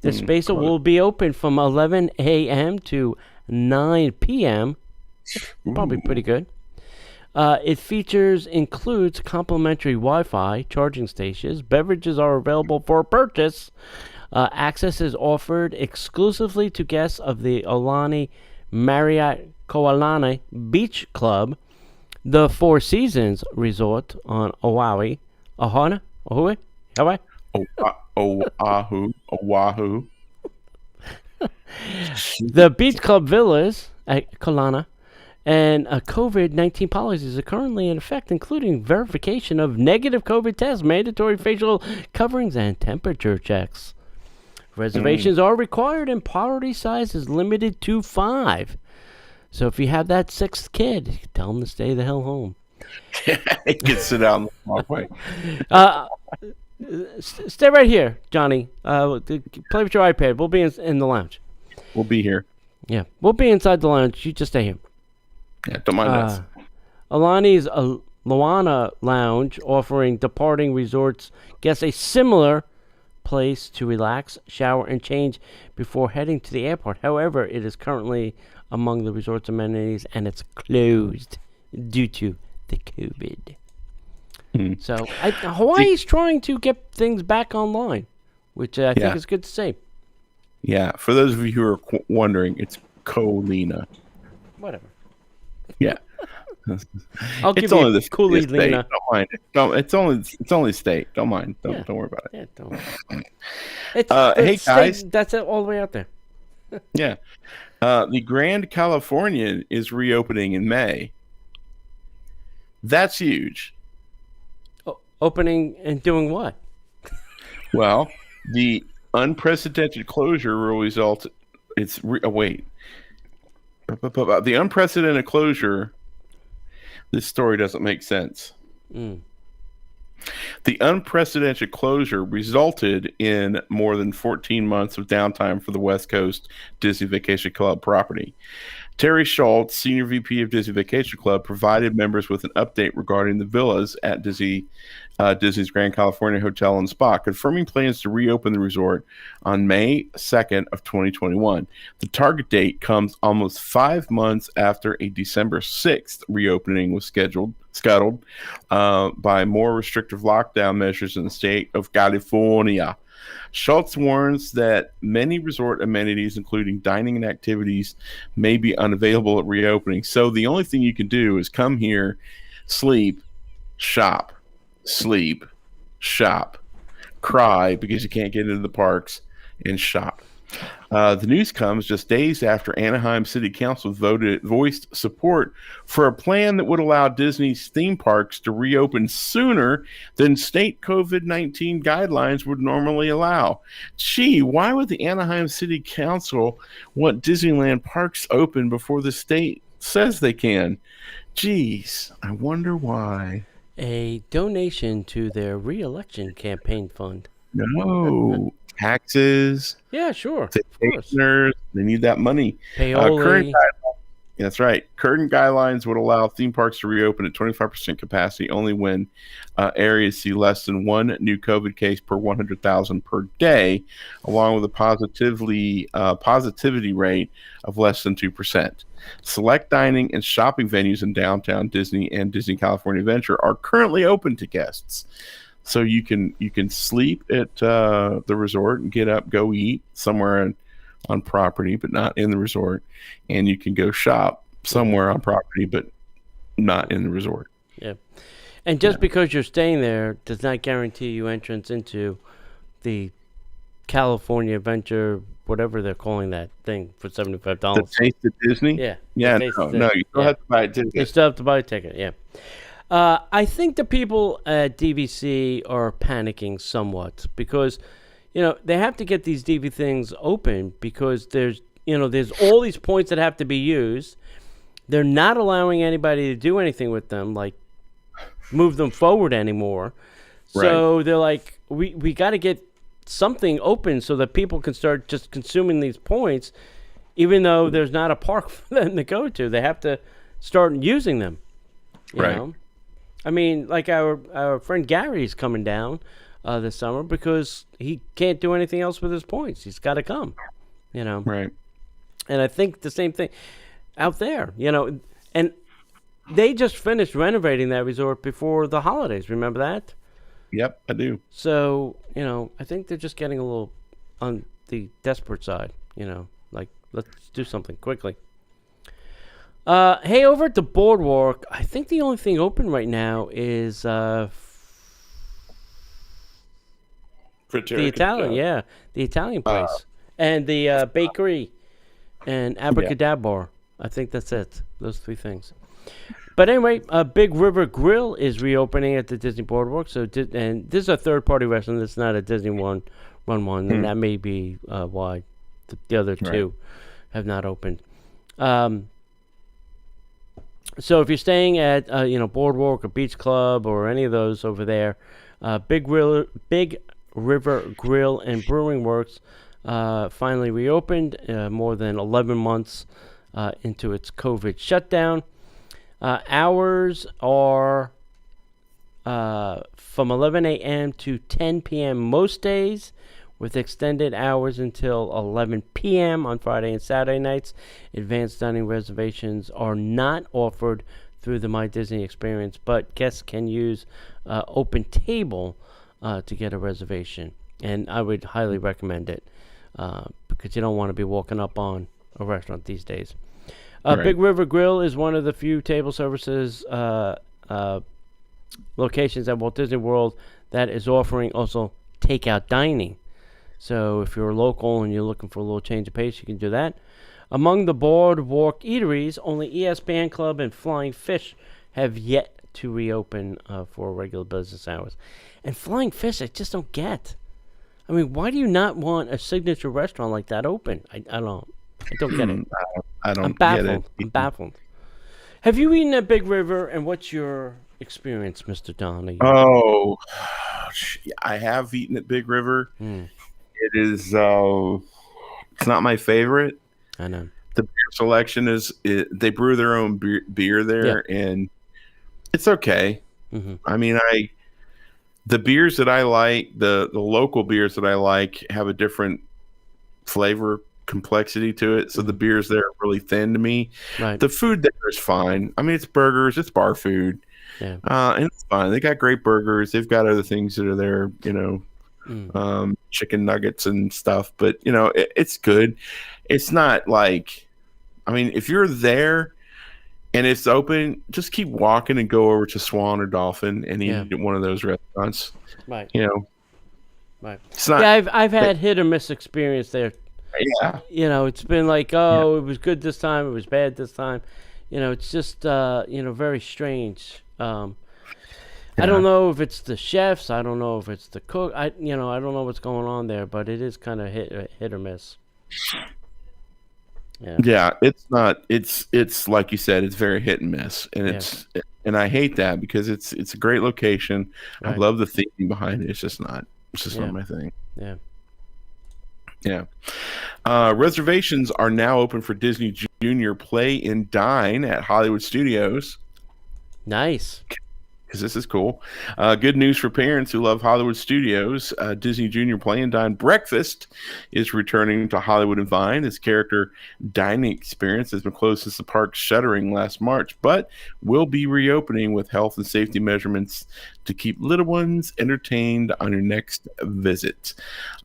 The space will be open from 11 a.m. to 9 p.m. Probably pretty good. It includes complimentary Wi-Fi, charging stations, beverages are available for purchase. Access is offered exclusively to guests of the Aulani Marriott Koalana Beach Club, the Four Seasons Resort on Oahu. Oahu? Oahu. The Beach Club Villas at Kalana, and COVID-19 policies are currently in effect, including verification of negative COVID tests, mandatory facial coverings, and temperature checks. Reservations are required, and party size is limited to 5. So if you have that 6th kid, tell them to stay the hell home. You can sit down the walkway. Stay right here, Johnny. Play with your iPad. We'll be in the lounge. We'll be here. Yeah, we'll be inside the lounge. You just stay here. Yeah, don't mind us. Alani's Luana Lounge, offering departing resorts guests a similar place to relax, shower, and change before heading to the airport. However, it is currently among the resort's amenities, and it's closed due to the COVID. So Hawaii's trying to get things back online, which I think is good to see. Yeah, for those of you who are wondering, it's Kolina. Whatever. Yeah. I'll give it's you only the Cooley state. Lena. Don't mind it. It's only state. Don't mind. Don't worry about it. Yeah, don't worry. It's hey guys, that's it all the way out there. Yeah. The Grand Californian is reopening in May. That's huge. Opening and doing what? Well, the unprecedented closure will result. The unprecedented closure. This story doesn't make sense. The unprecedented closure resulted in more than 14 months of downtime for the West Coast Disney Vacation Club property. Terry Schultz, Senior VP of Disney Vacation Club, provided members with an update regarding the villas at Disney's Grand California Hotel and Spa, confirming plans to reopen the resort on May 2nd of 2021. The target date comes almost 5 months after a December 6th reopening was scuttled by more restrictive lockdown measures in the state of California. Schultz warns that many resort amenities, including dining and activities, may be unavailable at reopening. So the only thing you can do is come here, sleep, shop, cry because you can't get into the parks, and shop. The news comes just days after Anaheim City Council voiced support for a plan that would allow Disney's theme parks to reopen sooner than state COVID-19 guidelines would normally allow. Gee, why would the Anaheim City Council want Disneyland parks open before the state says they can? Geez, I wonder why. A donation to their re-election campaign fund. No. Taxes. Yeah, sure. They need that money. That's right. Current guidelines would allow theme parks to reopen at 25% capacity only when areas see less than one new COVID case per 100,000 per day, along with a positivity rate of less than 2%. Select dining and shopping venues in downtown Disney and Disney California Adventure are currently open to guests. So you can sleep at the resort and get up, go eat somewhere on property, but not in the resort. And you can go shop somewhere on property, but not in the resort. Yeah. And just because you're staying there does not guarantee you entrance into the California Adventure, whatever they're calling that thing, for $75. The Taste of Disney? Yeah. Yeah, no, you still have to buy a ticket. You still have to buy a ticket, yeah. I think the people at DVC are panicking somewhat because, they have to get these DV things open because there's all these points that have to be used. They're not allowing anybody to do anything with them, like move them forward anymore. So they're like, we got to get something open so that people can start just consuming these points, even though there's not a park for them to go to. They have to start using them. You know? I mean, like our friend Gary's coming down this summer because he can't do anything else with his points. He's got to come, Right. And I think the same thing out there, and they just finished renovating that resort before the holidays. Remember that? Yep, I do. So, I think they're just getting a little on the desperate side, like let's do something quickly. Hey, over at the Boardwalk, I think the only thing open right now is the Italian, the Italian place, and the bakery, and Abracadabra. I think that's it. Those three things. But anyway, Big River Grill is reopening at the Disney Boardwalk. And this is a third-party restaurant. It's not a Disney run one, and that may be why the other two have not opened. So if you're staying at Boardwalk or Beach Club or any of those over there, Big River Grill and Brewing Works finally reopened more than 11 months into its COVID shutdown. Hours are from 11 a.m. to 10 p.m. most days, with extended hours until 11 p.m. on Friday and Saturday nights. Advanced dining reservations are not offered through the My Disney experience, but guests can use Open Table to get a reservation. And I would highly recommend it because you don't want to be walking up on a restaurant these days. Big River Grill is one of the few table services locations at Walt Disney World that is offering also takeout dining. So if you're local and you're looking for a little change of pace, you can do that. Among the Boardwalk eateries, only ESPN Club and Flying Fish have yet to reopen for regular business hours. And Flying Fish, I just don't get. I mean, why do you not want a signature restaurant like that open? I don't get it. I don't get it. I'm baffled. Have you eaten at Big River, and what's your experience, Mr. Don? Oh, I have eaten at Big River. It is, it's not my favorite. I know. The beer selection they brew their own beer there, and it's okay. Mm-hmm. I mean, the beers that I like, the local beers that I like, have a different flavor complexity to it. So the beers there are really thin to me. Right. The food there is fine. I mean, it's burgers, it's bar food, and it's fine. They got great burgers. They've got other things that are there, chicken nuggets and stuff. But it's good. It's not like, I mean, if you're there and it's open, just keep walking and go over to Swan or Dolphin and eat at one of those restaurants. Right. Right. It's not, I've had hit or miss experience there. Yeah. It's been like, it was good this time, it was bad this time. It's just very strange. I don't know if it's the chefs, I don't know if it's the cook. I don't know what's going on there, but it is kind of hit or miss. Yeah, it's not. It's like you said, it's very hit and miss, and and I hate that because it's a great location. Right. I love the theme behind it. It's just not my thing. Yeah. Yeah. Reservations are now open for Disney Junior Play and Dine at Hollywood Studios. Nice. Because this is cool. Good news for parents who love Hollywood Studios. Disney Junior Play and Dine Breakfast is returning to Hollywood and Vine. This character dining experience has been closed since the park's shuttering last March, but will be reopening with health and safety measurements to keep little ones entertained on your next visit.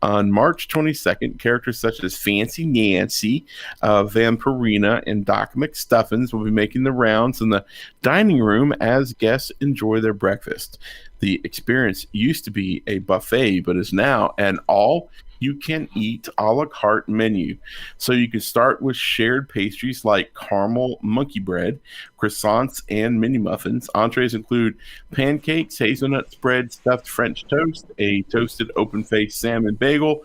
On March 22nd, characters such as Fancy Nancy, Vampirina, and Doc McStuffins will be making the rounds in the dining room as guests enjoy their breakfast. The experience used to be a buffet, but is now an all you can eat a la carte menu. So you can start with shared pastries like caramel monkey bread, croissants, and mini muffins. Entrees include pancakes, hazelnut spread, stuffed French toast, a toasted open-faced salmon bagel,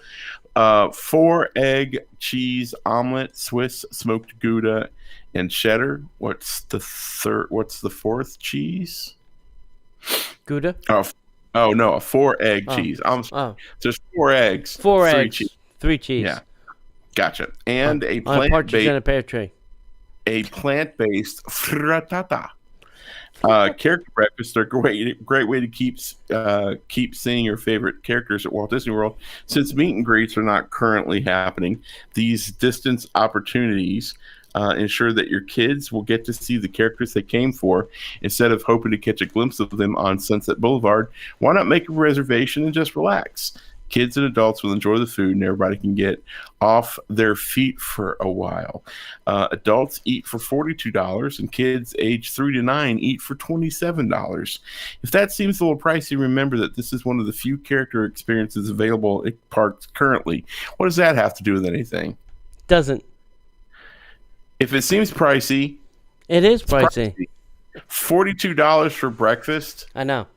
4-egg cheese omelet, Swiss smoked Gouda, and cheddar. What's the fourth cheese? Gouda? Oh no, a 4-egg cheese. So there's 4 eggs. 4 3 eggs. cheese. 3 cheese. Yeah. Gotcha. And a partridge in a pear tree. A plant-based frittata. Character breakfasts are a great way to keep seeing your favorite characters at Walt Disney World. Since meet and greets are not currently happening, these distance opportunities ensure that your kids will get to see the characters they came for instead of hoping to catch a glimpse of them on Sunset Boulevard. Why not make a reservation and just relax? Kids and adults will enjoy the food, and everybody can get off their feet for a while. Adults eat for $42, and kids age 3 to 9 eat for $27. If that seems a little pricey, remember that this is one of the few character experiences available at parks currently. What does that have to do with anything? Doesn't. If it seems pricey, it is pricey. $42 for breakfast. I know.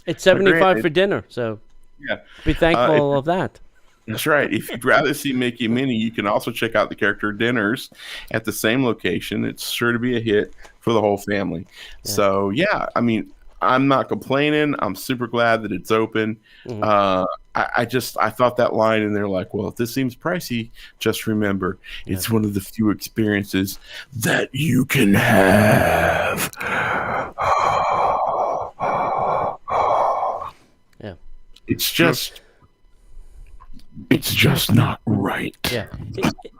It's $75 for dinner, so yeah, be thankful of that. That's right. If you'd rather see Mickey and Minnie, you can also check out the character dinners at the same location. It's sure to be a hit for the whole family. Yeah. So, yeah, I mean, I'm not complaining. I'm super glad that it's open. Mm-hmm. I thought that line in there like, well, if this seems pricey, just remember, it's one of the few experiences that you can have. Yeah. It's just not right. Yeah.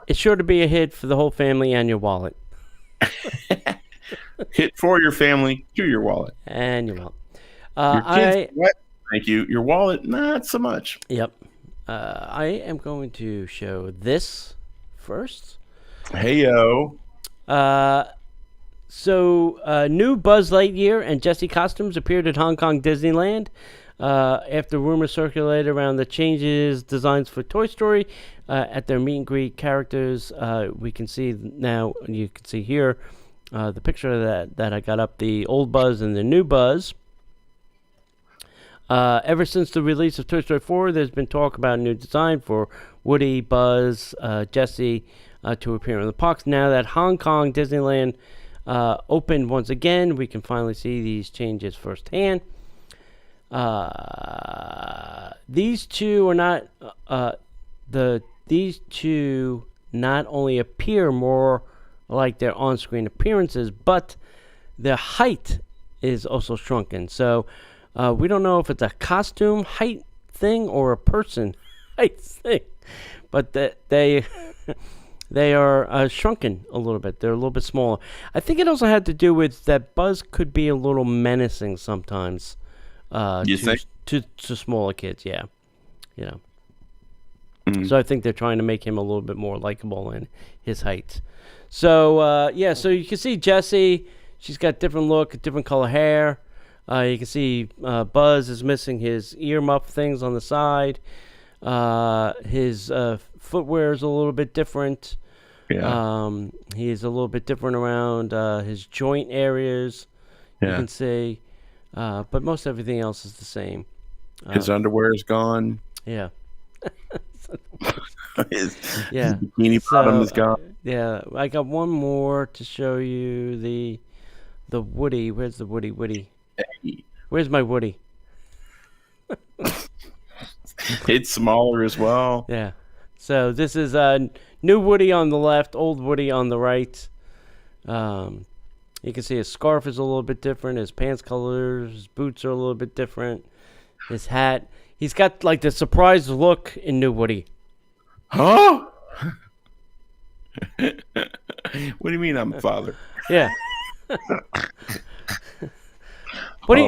It's sure to be a hit for the whole family and your wallet. Hit for your family, to your wallet. And your wallet. Your kids, what? Thank you. Your wallet, not so much. Yep. I am going to show this first. Hey-yo. So, new Buzz Lightyear and Jessie costumes appeared at Hong Kong Disneyland. After rumors circulated around the changes, designs for Toy Story at their meet and greet characters, we can see now, you can see here, the picture that I got up, the old Buzz and the new Buzz. Ever since the release of Toy Story 4, there's been talk about a new design for Woody, Buzz, Jessie to appear in the parks. Now that Hong Kong Disneyland opened once again, we can finally see these changes firsthand. These two are not these two not only appear more like their on-screen appearances, but their height is also shrunken. So we don't know if it's a costume height thing or a person height thing, but they are shrunken a little bit. They're a little bit smaller. I think it also had to do with that Buzz could be a little menacing sometimes. To smaller kids, yeah. Mm-hmm. So I think they're trying to make him a little bit more likable in his height. So so you can see Jessie. She's got different look, different color hair. You can see Buzz is missing his earmuff things on the side. His footwear is a little bit different. Yeah. He is a little bit different around his joint areas. You can see. But most everything else is the same. His underwear is gone. Yeah. his bikini bottom is gone. Yeah, I got one more to show you. The Woody. Where's the Woody? Hey. Where's my Woody? It's smaller as well. Yeah. So this is new Woody on the left, old Woody on the right. You can see his scarf is a little bit different. His pants colors, his boots are a little bit different. His hat. He's got like the surprised look in New Woody. Huh? What do you mean I'm a father? Yeah. What do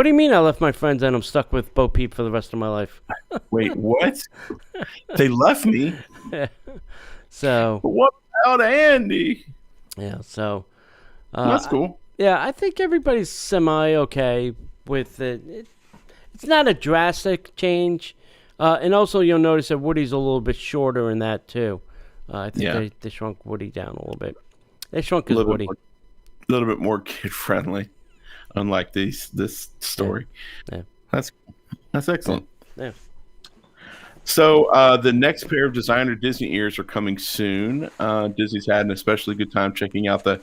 you mean I left my friends and I'm stuck with Bo Peep for the rest of my life? Wait, what? They left me? Yeah. So. But what about Andy? Yeah, so. That's cool. I think everybody's semi-okay with it. It's not a drastic change. And also, you'll notice that Woody's a little bit shorter in that too. I think they shrunk Woody down a little bit. They shrunk his Woody. A little bit more kid friendly, unlike this story. Yeah. That's excellent. Yeah. So the next pair of designer Disney ears are coming soon. Disney's had an especially good time checking out the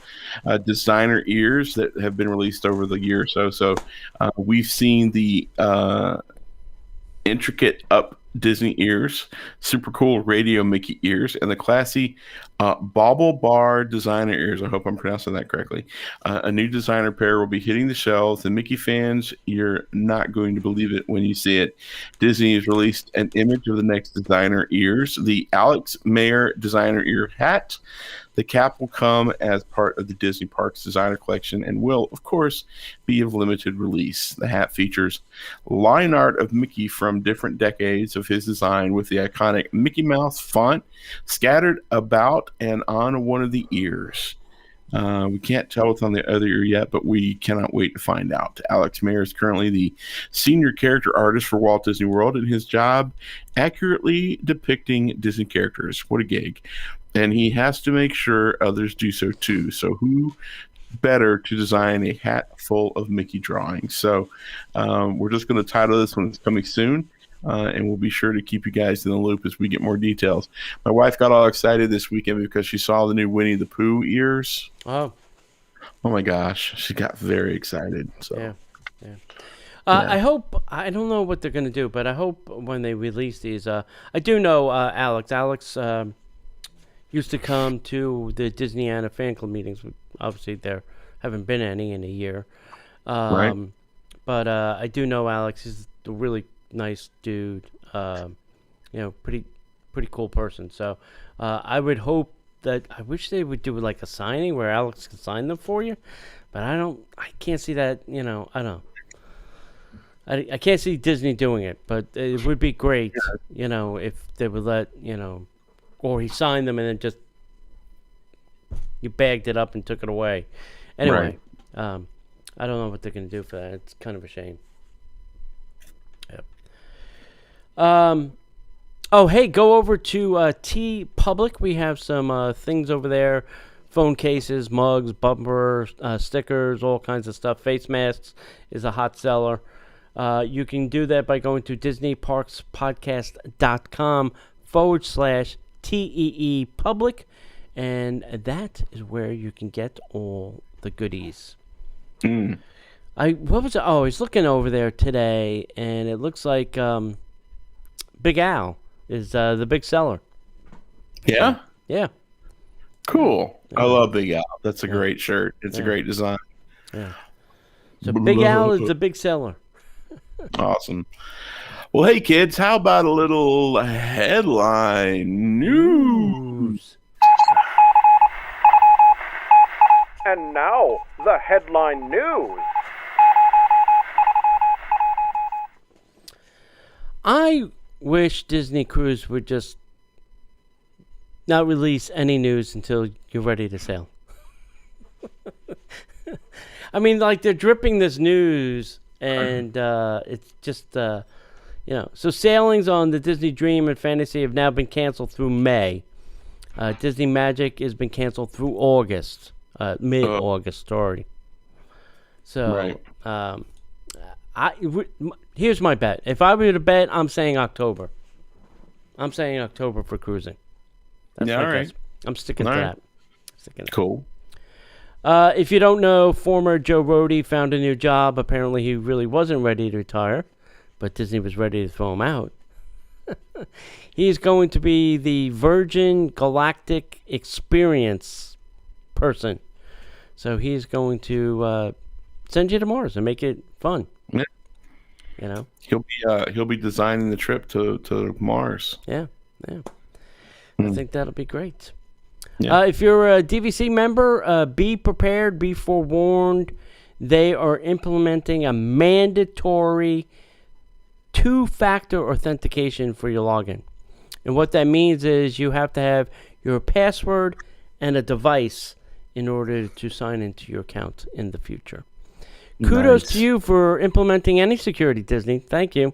designer ears that have been released over the year or so. So we've seen the intricate up Disney ears, super cool radio Mickey ears, and the classy Bauble Bar designer ears. I hope I'm pronouncing that correctly. A new designer pair will be hitting the shelves. And Mickey fans, you're not going to believe it when you see it. Disney has released an image of the next designer ears, the Alex Mayer designer ear hat. The cap will come as part of the Disney Parks designer collection and will, of course, be of limited release. The hat features line art of Mickey from different decades of his design with the iconic Mickey Mouse font scattered about and on one of the ears. We can't tell what's on the other ear yet, but we cannot wait to find out. Alex Mayer is currently the senior character artist for Walt Disney World, and his job accurately depicting Disney characters. What a gig. And he has to make sure others do so too. So who better to design a hat full of Mickey drawings? So we're just going to title this when it's coming soon. And we'll be sure to keep you guys in the loop as we get more details. My wife got all excited this weekend because she saw the new Winnie the Pooh ears. Oh my gosh. She got very excited. So yeah. I hope, I don't know what they're going to do, but I hope when they release these, I do know Alex used to come to the Disneyland fan club meetings. Obviously, there haven't been any in a year. Right. But I do know Alex is a really nice dude. Pretty cool person. So I would hope that, I wish they would do like a signing where Alex could sign them for you. But I can't see that, I don't know. I can't see Disney doing it, but it would be great, if they would let, or he signed them and then just you bagged it up and took it away. Anyway, I don't know what they're going to do for that. It's kind of a shame. Yep. Hey, go over to T Public. We have some things over there. Phone cases, mugs, bumper stickers, all kinds of stuff. Face masks is a hot seller. You can do that by going to DisneyParksPodcast.com/TEE Public, and that is where you can get all the goodies. I was looking over there today, and it looks like Big Al is the big seller. Yeah? Yeah. Cool. I love Big Al. That's a great shirt. It's a great design. Yeah. So Big Al is the big seller. Awesome. Well, hey, kids, how about a little headline news? And now, the headline news. I wish Disney Cruise would just not release any news until you're ready to sail. I mean, like, they're dripping this news, and it's just, so sailings on the Disney Dream and Fantasy have now been canceled through May. Disney Magic has been canceled through August, mid-August, sorry. So, here's my bet. If I were to bet, I'm saying October. I'm saying October for cruising. That's my guess. I'm sticking to that. Cool. If you don't know, former Joe Rohde found a new job. Apparently, he really wasn't ready to retire, but Disney was ready to throw him out. He's going to be the Virgin Galactic Experience person. So he's going to send you to Mars and make it fun. Yeah. He'll be designing the trip to Mars. Yeah. I think that'll be great. Yeah. If you're a DVC member, be prepared, be forewarned. They are implementing a mandatory 2-factor authentication for your login. And what that means is you have to have your password and a device in order to sign into your account in the future. Kudos to you for implementing any security, Disney. Thank you.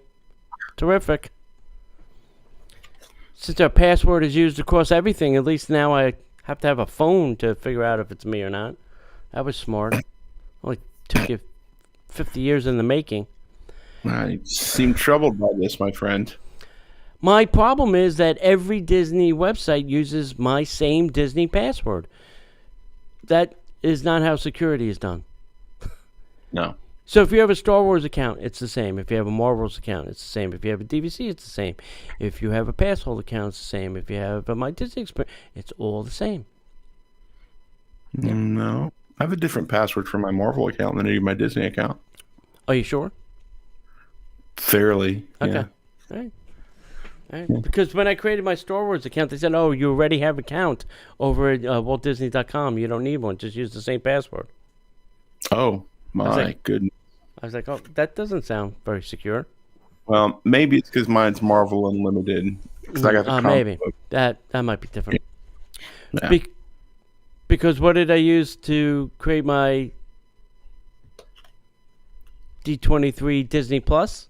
Terrific. since our password is used across everything, at least now I have to have a phone to figure out if it's me or not. That was smart. Only took you 50 years in the making. I seem troubled by this, my friend. My problem is that every Disney website uses my same Disney password. That is not how security is done. No. So if you have a Star Wars account, it's the same. If you have a Marvel's account, it's the same. If you have a DVC, it's the same. If you have a Passhold account, it's the same. If you have a My Disney Experience, it's all the same. No. I have a different password for my Marvel account than I do my Disney account. Are you sure? Fairly. Okay. Yeah. All right. Because when I created my Star Wars account, they said, "Oh, you already have an account over at WaltDisney.com. You don't need one. Just use the same password." Oh, my goodness. I was like, "Oh, that doesn't sound very secure." Well, maybe it's because mine's Marvel Unlimited. Because I got the maybe book. that might be different. Yeah. Because what did I use to create my D23 Disney Plus?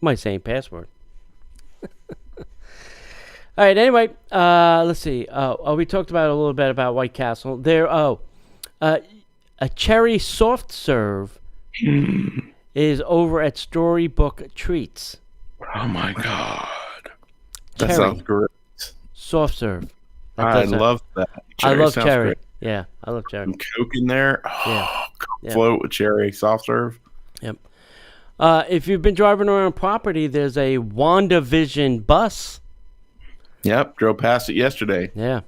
My same password. All right. Anyway, let's see. We talked about a little bit about White Castle. A cherry soft serve is over at Storybook Treats. Oh my God, that Cherry sounds great. soft serve. I love that. I love sounds cherry. great. Yeah, I love cherry. Some Coke in there. Oh, Yeah. float with cherry soft serve. Yep. If you've been driving around property, there's a WandaVision bus. Yep, drove past it yesterday. Yeah.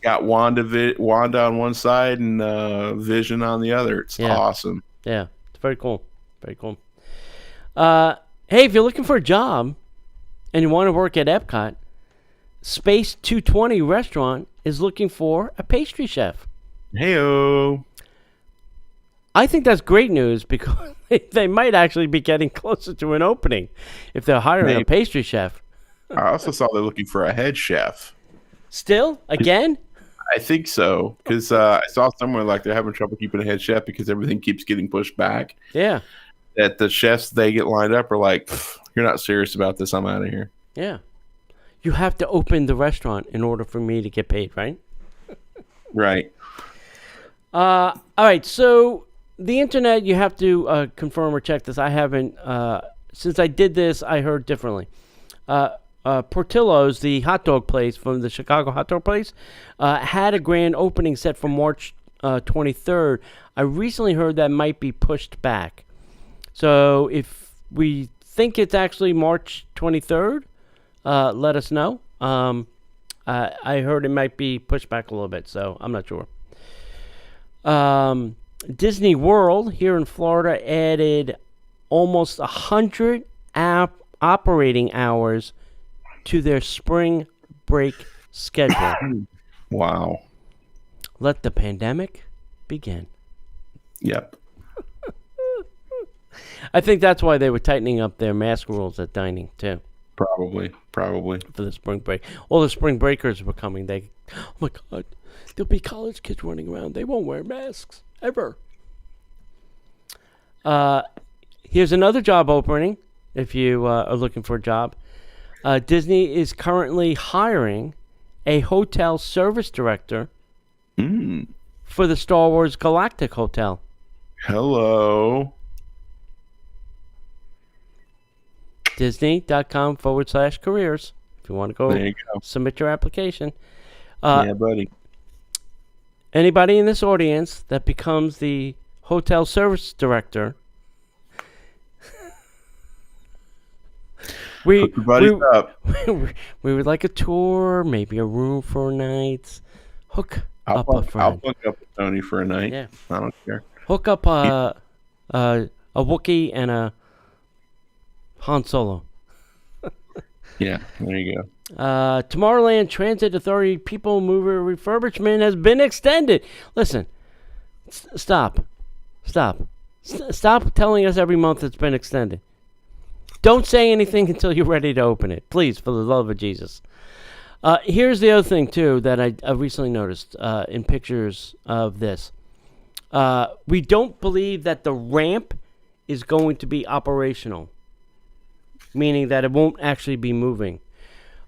Got Wanda on one side and Vision on the other. It's awesome. Yeah, it's very cool. Very cool. Hey, if you're looking for a job and you want to work at Epcot, Space 220 Restaurant is looking for a pastry chef. Hey-o. I think that's great news because they might actually be getting closer to an opening if they're hiring a pastry chef. I also saw they're looking for a head chef. Still? Again? I think so, because I saw somewhere like they're having trouble keeping a head chef because everything keeps getting pushed back. Yeah. That the chefs they get lined up are like, you're not serious about this, I'm out of here. Yeah. You have to open the restaurant in order for me to get paid, right? Right. All right, so the internet, you have to confirm or check this. I haven't, since I did this, I heard differently. Portillo's, the hot dog place from the Chicago hot dog place, had a grand opening set for March 23rd. I recently heard that might be pushed back. So if we think it's actually March 23rd, let us know. I heard it might be pushed back a little bit, so I'm not sure. Disney World here in Florida added almost 100 operating hours to their spring break schedule. Wow. Let the pandemic begin. Yep. I think that's why they were tightening up their mask rules at dining, too. Probably. For the spring break. All the spring breakers were coming. Oh my God, there'll be college kids running around. They won't wear masks, ever. Here's another job opening, if you are looking for a job. Disney is currently hiring a hotel service director for the Star Wars Galactic Hotel. Hello. Disney.com/careers. If you want to go submit your application. Yeah, buddy. Anybody in this audience that becomes the hotel service director, we would like a tour, maybe a room for a night. Up a friend. I'll hook up with Tony for a night. Yeah. I don't care. Hook up a Wookiee and a Han Solo. Yeah, there you go. Tomorrowland Transit Authority People Mover refurbishment has been extended. Listen, stop telling us every month it's been extended. Don't say anything until you're ready to open it, please, for the love of Jesus. Here's the other thing too that I recently noticed in pictures of this. We don't believe that the ramp is going to be operational, meaning that it won't actually be moving.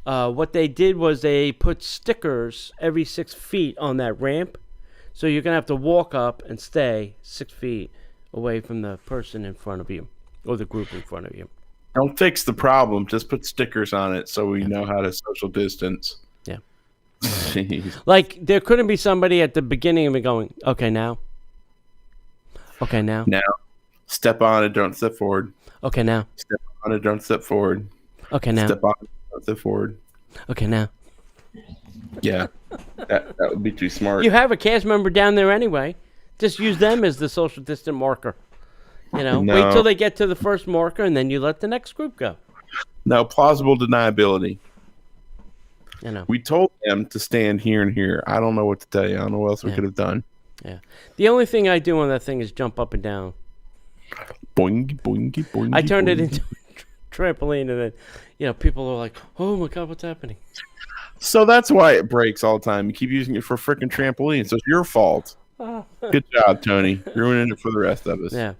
what they did was they put stickers every 6 feet on that ramp. So you're going to have to walk up and stay 6 feet away from the person in front of you or the group in front of you. Don't fix the problem. Just put stickers on it so we know how to social distance. Yeah. Jeez. Like, there couldn't be somebody at the beginning of me going, okay, now. Okay, now. Now, step on it, don't step forward. Okay, now. Step on it, don't step forward. Okay, now. Step on it, don't step forward. Okay, now. Yeah, that would be too smart. You have a cast member down there anyway. Just use them as the social distant marker. You know, No. wait till they get to the first marker, and then you let the next group go. No, plausible deniability. You know. We told them to stand here and here. I don't know what to tell you. I don't know what else we could have done. Yeah. The only thing I do on that thing is jump up and down. Boing, boingy, boingy. I turned it boingy. into a trampoline, and then, people are like, oh my God, what's happening? So that's why it breaks all the time. You keep using it for freaking trampoline. So it's your fault. Good job, Tony. Ruining it for the rest of us. Yeah.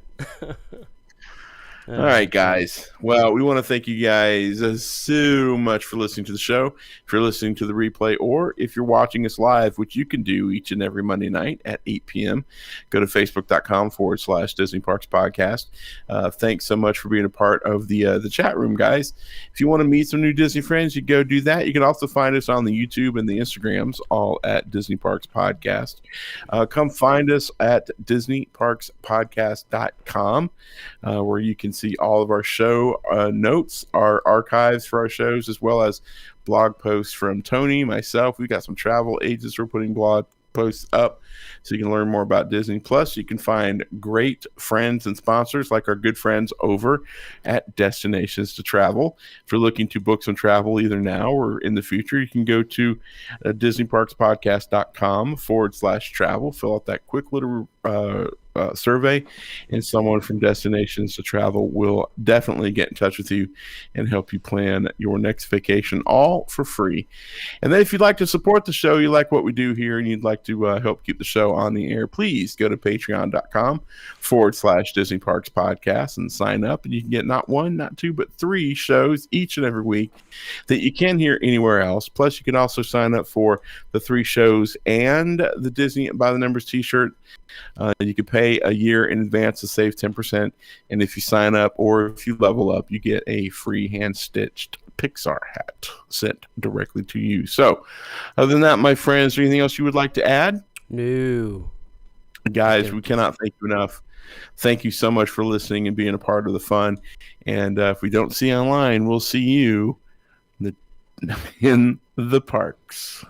All right, guys. Well, we want to thank you guys so much for listening to the show. If you're listening to the replay, or if you're watching us live, which you can do each and every Monday night at 8 p.m., go to facebook.com/Disney Parks Podcast. Thanks so much for being a part of the chat room, guys. If you want to meet some new Disney friends, you go do that. You can also find us on the YouTube and the Instagrams, all at Disney Parks Podcast. Come find us at DisneyParksPodcast.com, where you can see all of our show notes, our archives for our shows, as well as blog posts from Tony, myself. We've got some travel agents we're putting blog posts up so you can learn more about Disney. Plus, you can find great friends and sponsors like our good friends over at Destinations to Travel. If you're looking to book some travel either now or in the future, you can go to DisneyParksPodcast.com/travel, fill out that quick little survey, and someone from Destinations to Travel will definitely get in touch with you and help you plan your next vacation, all for free. And then if you'd like to support the show, you like what we do here, and you'd like to help keep the show on the air, please go to patreon.com/Disney Parks Podcast and sign up, and you can get not one, not two, but 3 shows each and every week that you can't hear anywhere else. Plus, you can also sign up for the 3 shows and the Disney by the Numbers t-shirt. You can pay a year in advance to save 10%, and if you sign up or if you level up, you get a free hand-stitched Pixar hat sent directly to you. So, other than that, my friends, is there anything else you would like to add? No. Guys, we cannot thank you enough. Thank you so much for listening and being a part of the fun. And if we don't see you online, we'll see you in the parks.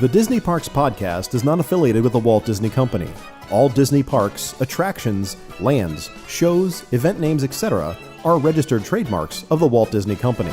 The Disney Parks Podcast is not affiliated with the Walt Disney Company. All Disney parks, attractions, lands, shows, event names, etc. are registered trademarks of the Walt Disney Company.